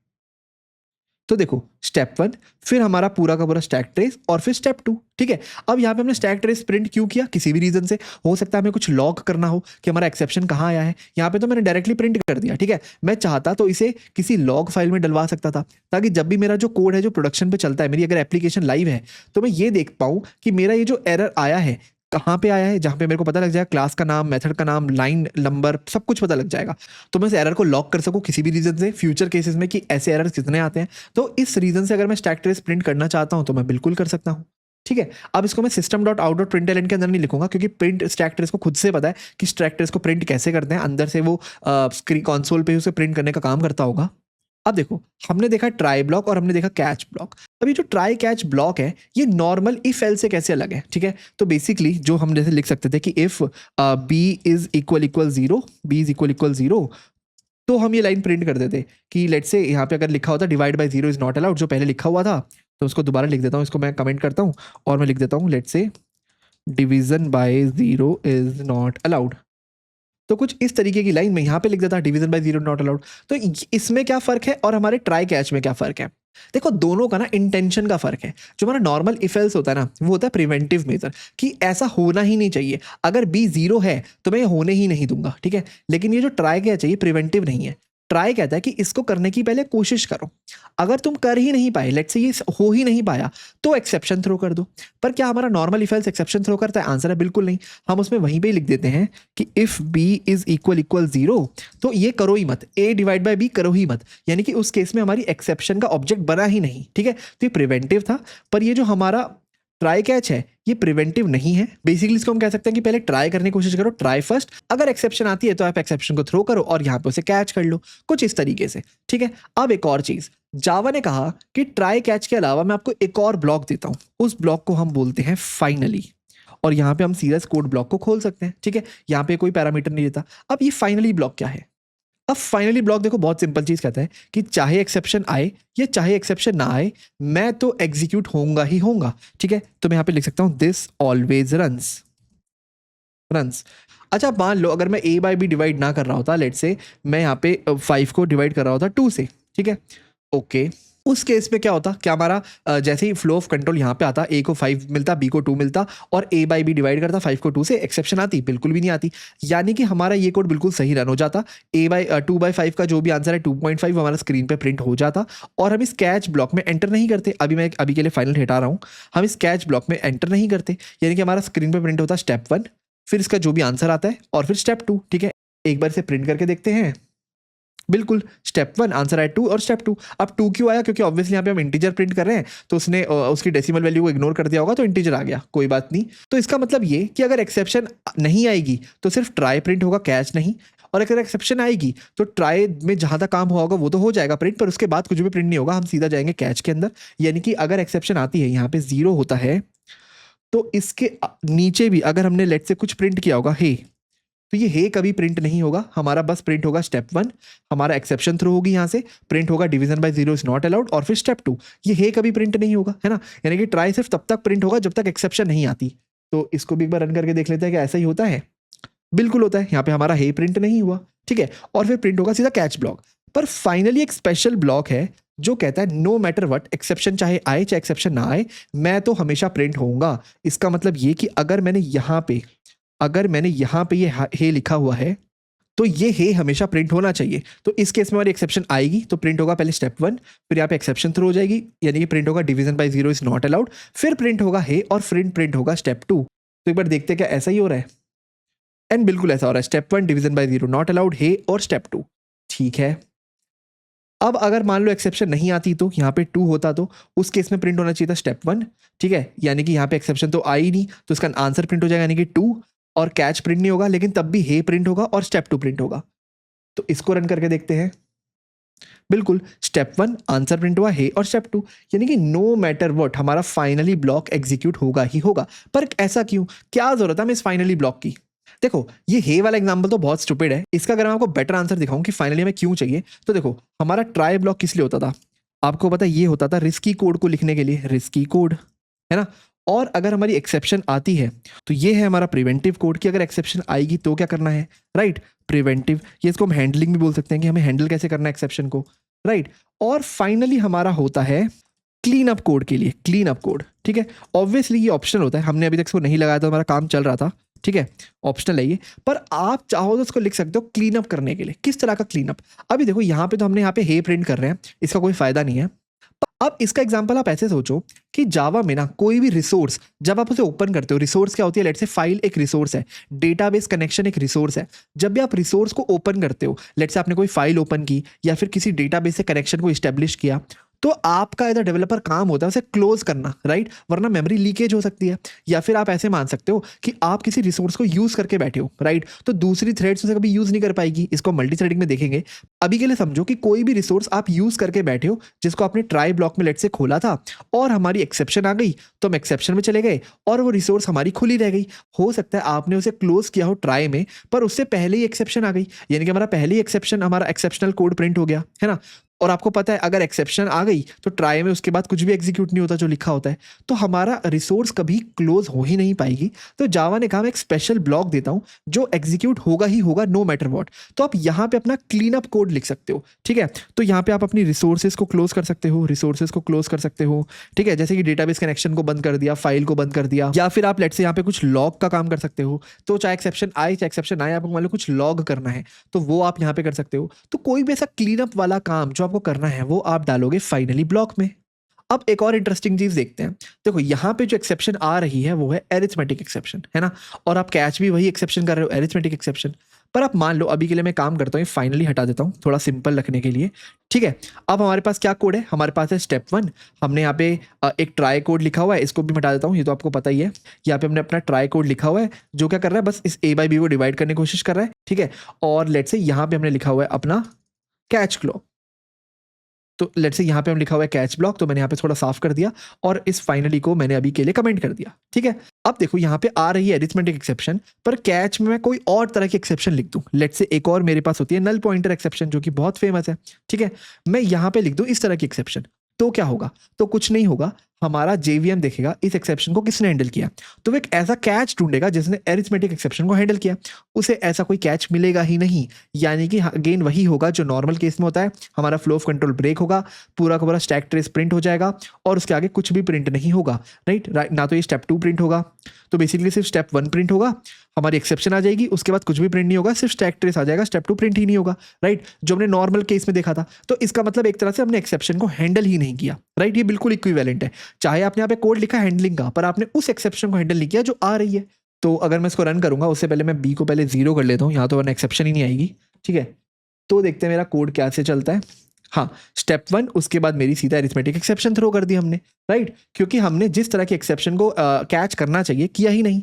तो देखो, स्टेप 1, फिर हमारा पूरा का पूरा स्टैक ट्रेस और फिर स्टेप 2, ठीक है? अब यहाँ पे हमने स्टैक ट्रेस प्रिंट क्यों किया? किसी भी रीजन से हो सकता है हमें कुछ लॉग करना हो कि हमारा एक्सेप्शन कहाँ आया है। यहाँ पे तो मैंने डायरेक्टली प्रिंट कर दिया, ठीक है? मैं चाहता तो इसे किसी लॉग फाइल में डलवा सकता था, ताकि जब भी मेरा जो कोड है जो प्रोडक्शन पे चलता है, मेरी अगर एप्लीकेशन लाइव है, तो मैं ये देख पाऊँ कि मेरा ये जो एरर आया है कहाँ पे आया है, जहाँ पे मेरे को पता लग जाएगा, क्लास का नाम, मेथड का नाम, लाइन नंबर, सब कुछ पता लग जाएगा। तो मैं इस एरर को लॉक कर सकूँ किसी भी रीजन से फ्यूचर केसेस में कि ऐसे एरर्स कितने आते हैं। तो इस रीजन से अगर मैं स्टैक ट्रेस प्रिंट करना चाहता हूँ तो मैं बिल्कुल कर सकता हूँ, ठीक है? अब इसको मैं system dot out dot println के अंदर नहीं लिखूंगा, क्योंकि प्रिंट स्टैक ट्रेस को खुद से पता है कि स्टैक ट्रेस को प्रिंट कैसे करते हैं। अंदर से वो स्क्रीन कंसोल पे उसे प्रिंट करने का काम करता होगा। अब देखो, हमने देखा ट्राई ब्लॉक और हमने देखा कैच ब्लॉक। अब ये जो ट्राई कैच ब्लॉक है, ये नॉर्मल इफ एल से कैसे अलग है, ठीक है? तो बेसिकली जो हम जैसे लिख सकते थे कि if b is equal 0, b is equal 0, तो हम ये लाइन प्रिंट कर देते कि लेट्स से यहाँ पे अगर लिखा होता divide by 0 is not allowed, जो पहले लिखा हुआ था, तो उसको दोबारा लिख देता हूँ। इसको मैं कमेंट करता हूँ और मैं लिख देता हूँ let's say division by 0 is not allowed. तो कुछ इस तरीके की लाइन में यहाँ पे लिख देता डिवीजन बाय 0 नॉट अलाउड। तो इसमें क्या फर्क है और हमारे ट्राई कैच में क्या फर्क है? देखो, दोनों का ना इंटेंशन का फर्क है। जो हमारा नॉर्मल इफ एल्स होता है ना, वो होता है प्रिवेंटिव मेजर, कि ऐसा होना ही नहीं चाहिए। अगर बी 0 है तो मैं ये होने ही नहीं दूंगा, ठीक है? लेकिन ये जो ट्राई कैच है, ये प्रिवेंटिव नहीं है। ट्राई कहता है कि इसको करने की पहले कोशिश करो। अगर तुम कर ही नहीं पाए, लेट्स से ये हो ही नहीं पाया, तो एक्सेप्शन थ्रो कर दो। पर क्या हमारा normal if else exception throw करता है? आंसर है बिल्कुल नहीं। हम उसमें वहीं पे ही लिख देते हैं कि इफ बी इज इक्वल 0, तो ये करो ही मत, ए डिवाइड बाय बी करो ही मत। यानी कि उस केस में हमारी एक्सेप्शन का ऑब्जेक्ट बना ही नहीं, ठीक है? तो ये प्रिवेंटिव था। पर ये जो हमारा ट्राई कैच है, ये प्रिवेंटिव नहीं है। बेसिकली इसको हम कह सकते हैं कि पहले ट्राई करने की कोशिश करो, ट्राई फर्स्ट। अगर एक्सेप्शन आती है तो आप एक्सेप्शन को थ्रो करो और यहाँ पे उसे कैच कर लो, कुछ इस तरीके से, ठीक है? अब एक और चीज, जावा ने कहा कि ट्राई कैच के अलावा मैं आपको एक और ब्लॉक देता हूं। उस ब्लॉक को हम बोलते हैं फाइनली। और यहाँ पे हम सीधा कोड ब्लॉक को खोल सकते हैं, ठीक है? यहाँ पे कोई पैरामीटर नहीं देता। अब ये फाइनली ब्लॉक क्या है? अब फाइनली ब्लॉक देखो, बहुत सिंपल चीज कहता है कि चाहे एक्सेप्शन आए या चाहे एक्सेप्शन ना आए, मैं तो एग्जीक्यूट होऊंगा ही होऊंगा, ठीक है? तो मैं यहाँ पे लिख सकता हूँ दिस ऑलवेज रन्स। अच्छा, मान लो अगर मैं a बाई बी डिवाइड ना कर रहा होता, लेट से मैं यहाँ पे 5 को डिवाइड कर रहा होता 2 से, ठीक है? ओके, उस केस में क्या होता? क्या हमारा जैसे ही फ्लो ऑफ कंट्रोल यहाँ पे आता, a को 5 मिलता, b को 2 मिलता और a बाई बी डिवाइड करता 5 को 2 से, एक्सेप्शन आती? बिल्कुल भी नहीं आती। यानी कि हमारा ये कोड बिल्कुल सही रन हो जाता। 2/5 का जो भी आंसर है 2.5 हमारा स्क्रीन पे प्रिंट हो जाता और हम इस कैच ब्लॉक में एंटर नहीं करते। मैं अभी के लिए फाइनल हटा रहा हूँ, हम इस कैच ब्लॉक में एंटर नहीं करते। यानी कि हमारा स्क्रीन पे प्रिंट होता स्टेप 1, फिर इसका जो भी आंसर आता है और फिर स्टेप 2, ठीक है? एक बार से प्रिंट करके देखते हैं। बिल्कुल, स्टेप 1 आंसर आया 2 और स्टेप 2। अब 2 क्यों आया? क्योंकि ऑब्वियसली यहाँ पे हम इंटीजर प्रिंट कर रहे हैं, तो उसने उसकी डेसिमल वैल्यू को इग्नोर कर दिया होगा, तो इंटीजर आ गया, कोई बात नहीं। तो इसका मतलब ये कि अगर एक्सेप्शन नहीं आएगी तो सिर्फ ट्राई प्रिंट होगा, कैच नहीं। और अगर एक्सेप्शन आएगी तो ट्राई में जहां तक काम हुआ होगा वो तो हो जाएगा प्रिंट, पर उसके बाद कुछ भी प्रिंट नहीं होगा, हम सीधा जाएंगे कैच के अंदर। यानी कि अगर एक्सेप्शन आती है, यहाँ पे 0 होता है, तो इसके नीचे भी अगर हमने लेट से कुछ प्रिंट किया होगा हे, तो ये हे कभी प्रिंट नहीं होगा। हमारा बस प्रिंट होगा स्टेप 1, हमारा एक्सेप्शन थ्रो होगी, यहाँ से प्रिंट होगा division by 0 is not allowed और फिर स्टेप 2। ये हे कभी प्रिंट नहीं होगा, है ना? यानी कि ट्राई सिर्फ तब तक प्रिंट होगा जब तक एक्सेप्शन नहीं आती। तो इसको भी एक बार रन करके देख लेते हैं कि ऐसा ही होता है। बिल्कुल होता है। यहाँ पे हमारा हे प्रिंट नहीं हुआ, ठीक है? और फिर प्रिंट होगा सीधा कैच ब्लॉक। पर फाइनली एक स्पेशल ब्लॉक है जो कहता है नो मैटर व्हाट, एक्सेप्शन चाहे आए चाहे एक्सेप्शन ना आए, मैं तो हमेशा प्रिंट होऊंगा। इसका मतलब ये कि अगर मैंने यहाँ पे ये हे लिखा हुआ है, तो ये हे हमेशा प्रिंट होना चाहिए। तो इस केस में हमारी एक्सेप्शन आएगी तो प्रिंट होगा पहले स्टेप 1, फिर यहाँ पे एक्सेप्शन थ्रो हो जाएगी, यानी कि प्रिंट होगा division by 0 is not allowed, फिर प्रिंट होगा हे और फिर प्रिंट होगा स्टेप 2। तो एक बार देखते हैं क्या ऐसा ही हो रहा है। एंड बिल्कुल ऐसा हो रहा है, step 1 division by 0 not allowed, हे और स्टेप 2, ठीक है? अब अगर मान लो एक्सेप्शन नहीं आती तो यहाँ पे 2 होता तो उस केस में प्रिंट होना चाहिए था स्टेप 1, ठीक है, यानी कि यहाँ पे एक्सेप्शन तो आई नहीं तो इसका आंसर प्रिंट हो जाएगा यानी कि 2, और कैच प्रिंट नहीं होगा लेकिन तब भी हे प्रिंट होगा और स्टेप 2 प्रिंट होगा। तो इसको रन करके देखते हैं। बिल्कुल, स्टेप 1 आंसर प्रिंट हुआ, हे और स्टेप 2, यानी कि नो मैटर व्हाट हमारा फाइनली ब्लॉक एग्जीक्यूट होगा ही होगा। पर ऐसा क्यों, क्या जरूरत है हमें इस फाइनली ब्लॉक की? देखो ये हे वाला एग्जांपल तो बहुत स्टूपिड है, इसका अगर मैं आपको बेटर आंसर दिखाऊं कि फाइनली हमें क्यों चाहिए, तो देखो हमारा ट्राई ब्लॉक किस लिए होता था, आपको पता है ये होता था रिस्की कोड को लिखने के लिए, रिस्की कोड है ना। और अगर हमारी एक्सेप्शन आती है तो ये है हमारा प्रिवेंटिव कोड कि अगर एक्सेप्शन आएगी तो क्या करना है, राइट, प्रिवेंटिव, ये इसको हम हैंडलिंग भी बोल सकते हैं कि हमें हैंडल कैसे करना है एक्सेप्शन को, राइट। और फाइनली हमारा होता है क्लीन अप कोड के लिए, क्लीन अप कोड, ठीक है। ऑब्वियसली ये ऑप्शनल होता है, हमने अभी तक इसको नहीं लगाया तो हमारा काम चल रहा था, ठीक है, ऑप्शनल है ये, पर आप चाहो तो इसको लिख सकते हो क्लीन अप करने के लिए। किस तरह का क्लीन अप, अभी देखो यहाँ पे तो हमने यहाँ पे हे प्रिंट कर रहे हैं, इसका कोई फायदा नहीं है। अब इसका एग्जांपल आप ऐसे सोचो कि जावा में ना कोई भी रिसोर्स जब आप उसे ओपन करते हो, रिसोर्स क्या होती है, लेट्स से फाइल एक रिसोर्स है, डेटाबेस कनेक्शन एक रिसोर्स है। जब भी आप रिसोर्स को ओपन करते हो, लेट्स से आपने कोई फाइल ओपन की या फिर किसी डेटाबेस से कनेक्शन को इस्टेब्लिश किया, तो आपका एज अ डेवलपर काम होता है उसे क्लोज करना, राइट, वरना मेमोरी लीकेज हो सकती है। या फिर आप ऐसे मान सकते हो कि आप किसी रिसोर्स को यूज करके बैठे हो, राइट, तो दूसरी थ्रेड्स उसे कभी यूज नहीं कर पाएगी, इसको मल्टी थ्रेडिंग में देखेंगे। अभी के लिए समझो कि कोई भी रिसोर्स आप यूज करके बैठे हो जिसको आपने ट्राई ब्लॉक में लेट से खोला था और हमारी एक्सेप्शन आ गई तो हम एक्सेप्शन में चले गए और वो रिसोर्स हमारी खुली रह गई। हो सकता है आपने उसे क्लोज किया हो ट्राई में, पर उससे पहले ही एक्सेप्शन आ गई, यानी कि हमारा पहले ही एक्सेप्शन, हमारा एक्सेप्शनल कोड प्रिंट हो गया, है ना। और आपको पता है अगर एक्सेप्शन आ गई तो ट्राई में उसके बाद कुछ भी एग्जीक्यूट नहीं होता जो लिखा होता है, तो हमारा रिसोर्स कभी क्लोज हो ही नहीं पाएगी। तो जावा ने कहा मैं एक स्पेशल ब्लॉक देता हूं जो एग्जीक्यूट होगा ही होगा नो मैटर व्हाट। तो आप यहाँ पे अपना क्लीन अप कोड लिख सकते हो, ठीक है। तो यहाँ पे आप अपनी रिसोर्सेज को क्लोज कर सकते हो, रिसोर्सेज को क्लोज कर सकते हो, ठीक है, जैसे कि डेटाबेस कनेक्शन को बंद कर दिया, फाइल को बंद कर दिया, या फिर आप लेट से यहाँ पे कुछ लॉग का काम कर सकते हो। तो चाहे एक्सेप्शन आए चाहे एक्सेप्शन आए, आपको मान लो कुछ लॉग करना है तो वो आप यहाँ पे कर सकते हो। तो कोई भी ऐसा क्लीन अप वाला काम जो आपको करना है वो आप डालोगे फाइनली ब्लॉक में। अब एक और इंटरेस्टिंग चीज देखते हैं, देखो यहाँ पे जो एक्सेप्शन आ रही है वो है एरिथमेटिक एक्सेप्शन, है ना, और आप कैच भी वही एक्सेप्शन कर रहे हो, एरिथमेटिक एक्सेप्शन। पर आप मान लो अभी के लिए मैं काम करता हूँ फाइनली हटा देता हूँ थोड़ा सिंपल रखने के लिए, ठीक है। अब हमारे पास क्या कोड है, हमारे पास है स्टेप 1, हमने यहाँ पे एक ट्राई कोड लिखा हुआ है, इसको भी हटा देता हूँ, ये तो आपको पता ही है। यहाँ पे हमने अपना ट्राई कोड लिखा हुआ है जो क्या कर रहा है, बस इस a बाई बी को डिवाइड करने की कोशिश कर रहा है, ठीक है। और लेट से यहाँ पे हमने लिखा हुआ है अपना कैच ब्लॉक, तो लेट से यहाँ पे हम लिखा हुआ है कैच ब्लॉक, तो मैंने यहाँ पे थोड़ा साफ कर दिया और इस फाइनली को मैंने अभी के लिए कमेंट कर दिया, ठीक है। अब देखो यहाँ पे आ रही है अरिथमेटिक एक्सेप्शन, पर कैच में मैं कोई और तरह की एक्सेप्शन लिख दूं, लेट से एक और मेरे पास होती है नल पॉइंटर एक्सेप्शन जो कि बहुत फेमस है, ठीक है। मैं यहाँ पे लिख दूं इस तरह की एक्सेप्शन, तो क्या होगा, तो कुछ नहीं होगा, हमारा जेवीएम देखेगा इस एक्सेप्शन को किसने हैंडल किया, तो वो एक ऐसा कैच ढूंढेगा जिसने एरिथमेटिक एक्सेप्शन को हैंडल किया, उसे ऐसा कोई कैच मिलेगा ही नहीं। यानी कि अगेन वही होगा जो नॉर्मल केस में होता है, हमारा फ्लो ऑफ कंट्रोल ब्रेक होगा, पूरा का पूरा स्टैक ट्रेस प्रिंट हो जाएगा और उसके आगे कुछ भी प्रिंट नहीं होगा, राइट, ना तो ये स्टेप 2 प्रिंट होगा, तो बेसिकली सिर्फ स्टेप 1 प्रिंट होगा, हमारी एक्सेप्शन आ जाएगी, उसके बाद कुछ भी प्रिंट नहीं होगा, सिर्फ स्टैक ट्रेस आ जाएगा, स्टेप 2 प्रिंट ही नहीं होगा, राइट, जो हमने नॉर्मल केस में देखा था। तो इसका मतलब एक तरह से हमने एक्सेप्शन को हैंडल ही नहीं किया, राइट, ये बिल्कुल इक्विवेलेंट है। चाहे आपने यहाँ पे कोड लिखा हैंडलिंग का, पर आपने उस एक्सेप्शन को हैंडल नहीं किया जो आ रही है। तो अगर मैं इसको रन करूंगा उससे पहले मैं बी को पहले 0 कर लेता हूँ, यहाँ तो वरना एक्सेप्शन ही नहीं आएगी, ठीक है। तो देखते हैं मेरा कोड क्या से चलता है। हाँ, स्टेप 1 उसके बाद मेरी सीधा अरिथमेटिक एक्सेप्शन थ्रो कर दी हमने, राइट, क्योंकि हमने जिस तरह के एक्सेप्शन को कैच करना चाहिए किया ही नहीं।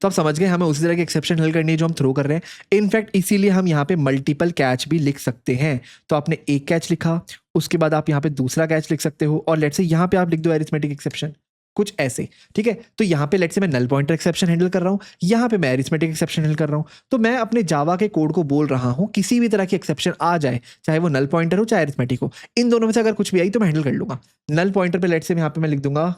तो आप समझ गए हमें उसी तरह की एक्सेप्शन हल करनी है जो हम थ्रो कर रहे हैं। इनफैक्ट इसीलिए हम यहाँ पे मल्टीपल कैच भी लिख सकते हैं। तो आपने एक कैच लिखा, उसके बाद आप यहाँ पे दूसरा कैच लिख सकते हो और लेट्स से यहाँ पे आप लिख दो अरिथमेटिक एक्सेप्शन, कुछ ऐसे, ठीक है। तो यहाँ पे लेट्स से मैं नल पॉइंटर एक्सेप्शन हैंडल कर रहा हूँ, यहाँ पे मैं अरिथमेटिक एक्सेप्शन हैंडल कर रहा हूँ। तो मैं अपने जावा के कोड को बोल रहा हूँ किसी भी तरह की एक्सेप्शन आ जाए, चाहे वो नल पॉइंटर हो चाहे अरिथमेटिक हो, इन दोनों में से अगर कुछ भी आई तो मैं हैंडल कर लूंगा। नल पॉइंटर पे लेट्स से यहाँ पे मैं लिख दूंगा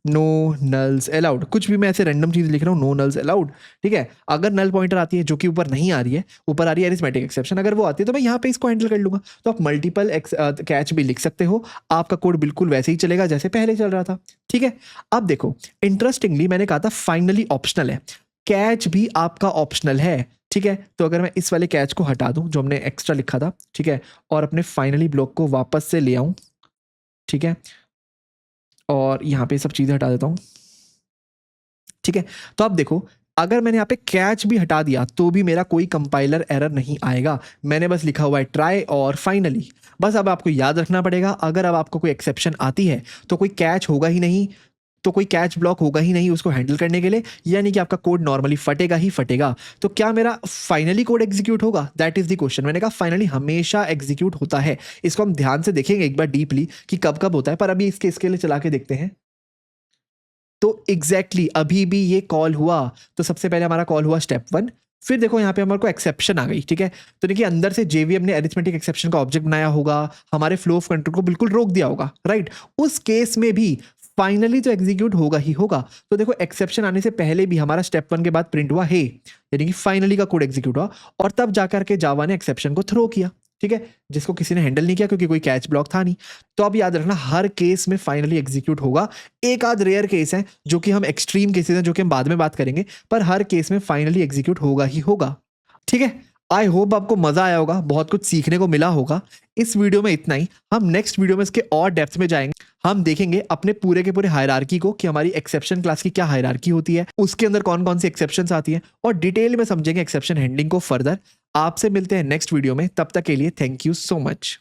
नो नल्स अलाउड, कुछ भी मैं ऐसे रैंडम चीज लिख रहा हूँ, नो नल्स अलाउड, ठीक है। अगर नल पॉइंटर आती है जो कि ऊपर नहीं आ रही है, ऊपर आ रही है अरिथमेटिक एक्सेप्शन, अगर वो आती है तो मैं यहाँ पे इसको हैंडल कर लूंगा। तो आप मल्टीपल कैच भी लिख सकते हो, आपका कोड बिल्कुल वैसे ही चलेगा जैसे पहले चल रहा था, ठीक है। अब देखो इंटरेस्टिंगली मैंने कहा था फाइनली ऑप्शनल है, कैच भी आपका ऑप्शनल है, ठीक है। तो अगर मैं इस वाले कैच को हटा दूं जो हमने एक्स्ट्रा लिखा था, ठीक है, और अपने फाइनली ब्लॉक को वापस से ले आऊं, ठीक है, और यहाँ पे सब चीज़ें हटा देता हूँ, ठीक है। तो आप देखो अगर मैंने यहाँ पे कैच भी हटा दिया तो भी मेरा कोई कंपाइलर एरर नहीं आएगा। मैंने बस लिखा हुआ है ट्राई और फाइनली। बस अब आपको याद रखना पड़ेगा, अगर अब आपको कोई एक्सेप्शन आती है तो कोई कैच होगा ही नहीं, तो कोई कैच ब्लॉक होगा ही नहीं उसको हैंडल करने के लिए, यानी कि आपका कोड नॉर्मली फटेगा ही फटेगा। तो क्या मेरा फाइनली कोड एग्जीक्यूट होगा? That is the question. मैंने कहा फाइनली हमेशा एग्जीक्यूट होता है। इसको हम ध्यान से देखेंगे एक बार डीपली कि कब कब होता है, पर अभी इसके लिए चला के देखते हैं। तो एग्जैक्टली अभी भी ये कॉल हुआ, तो सबसे पहले हमारा कॉल हुआ स्टेप 1। फिर देखो यहाँ पे हमारे को एक्सेप्शन आ गई, ठीक है। तो देखिए अंदर से जेवीएम ने अरिथमेटिक एक्सेप्शन का ऑब्जेक्ट बनाया होगा, हमारे फ्लो ऑफ कंट्रोल को बिल्कुल रोक दिया होगा, राइट। उस केस में भी फाइनली तो एग्जीक्यूट होगा ही होगा। तो देखो एक्सेप्शन आने से पहले भी हमारा स्टेप 1 के बाद प्रिंट हुआ हे, यानी कि फाइनली का कोड एग्जीक्यूट हुआ, और तब जाकर के जावा ने एक्सेप्शन को थ्रो किया, ठीक है, जिसको किसी ने हैंडल नहीं किया क्योंकि कोई कैच ब्लॉक था नहीं। तो अब याद रखना हर केस में फाइनली एग्जीक्यूट होगा। एक आध रेयर केस है जो कि हम एक्सट्रीम केसेस हैं जो कि हम बाद में बात करेंगे, पर हर केस में फाइनली एग्जीक्यूट होगा ही होगा, ठीक है। आई होप आपको मजा आया होगा, बहुत कुछ सीखने को मिला होगा। इस वीडियो में इतना ही। हम नेक्स्ट वीडियो में इसके और डेप्थ में जाएंगे। हम देखेंगे अपने पूरे के पूरे हायरार्की को कि हमारी एक्सेप्शन क्लास की क्या हायरार्की होती है, उसके अंदर कौन कौन सी एक्सेप्शंस आती हैं, और डिटेल में समझेंगे एक्सेप्शन हैंडलिंग को फर्दर। आपसे मिलते हैं नेक्स्ट वीडियो में, तब तक के लिए थैंक यू सो मच।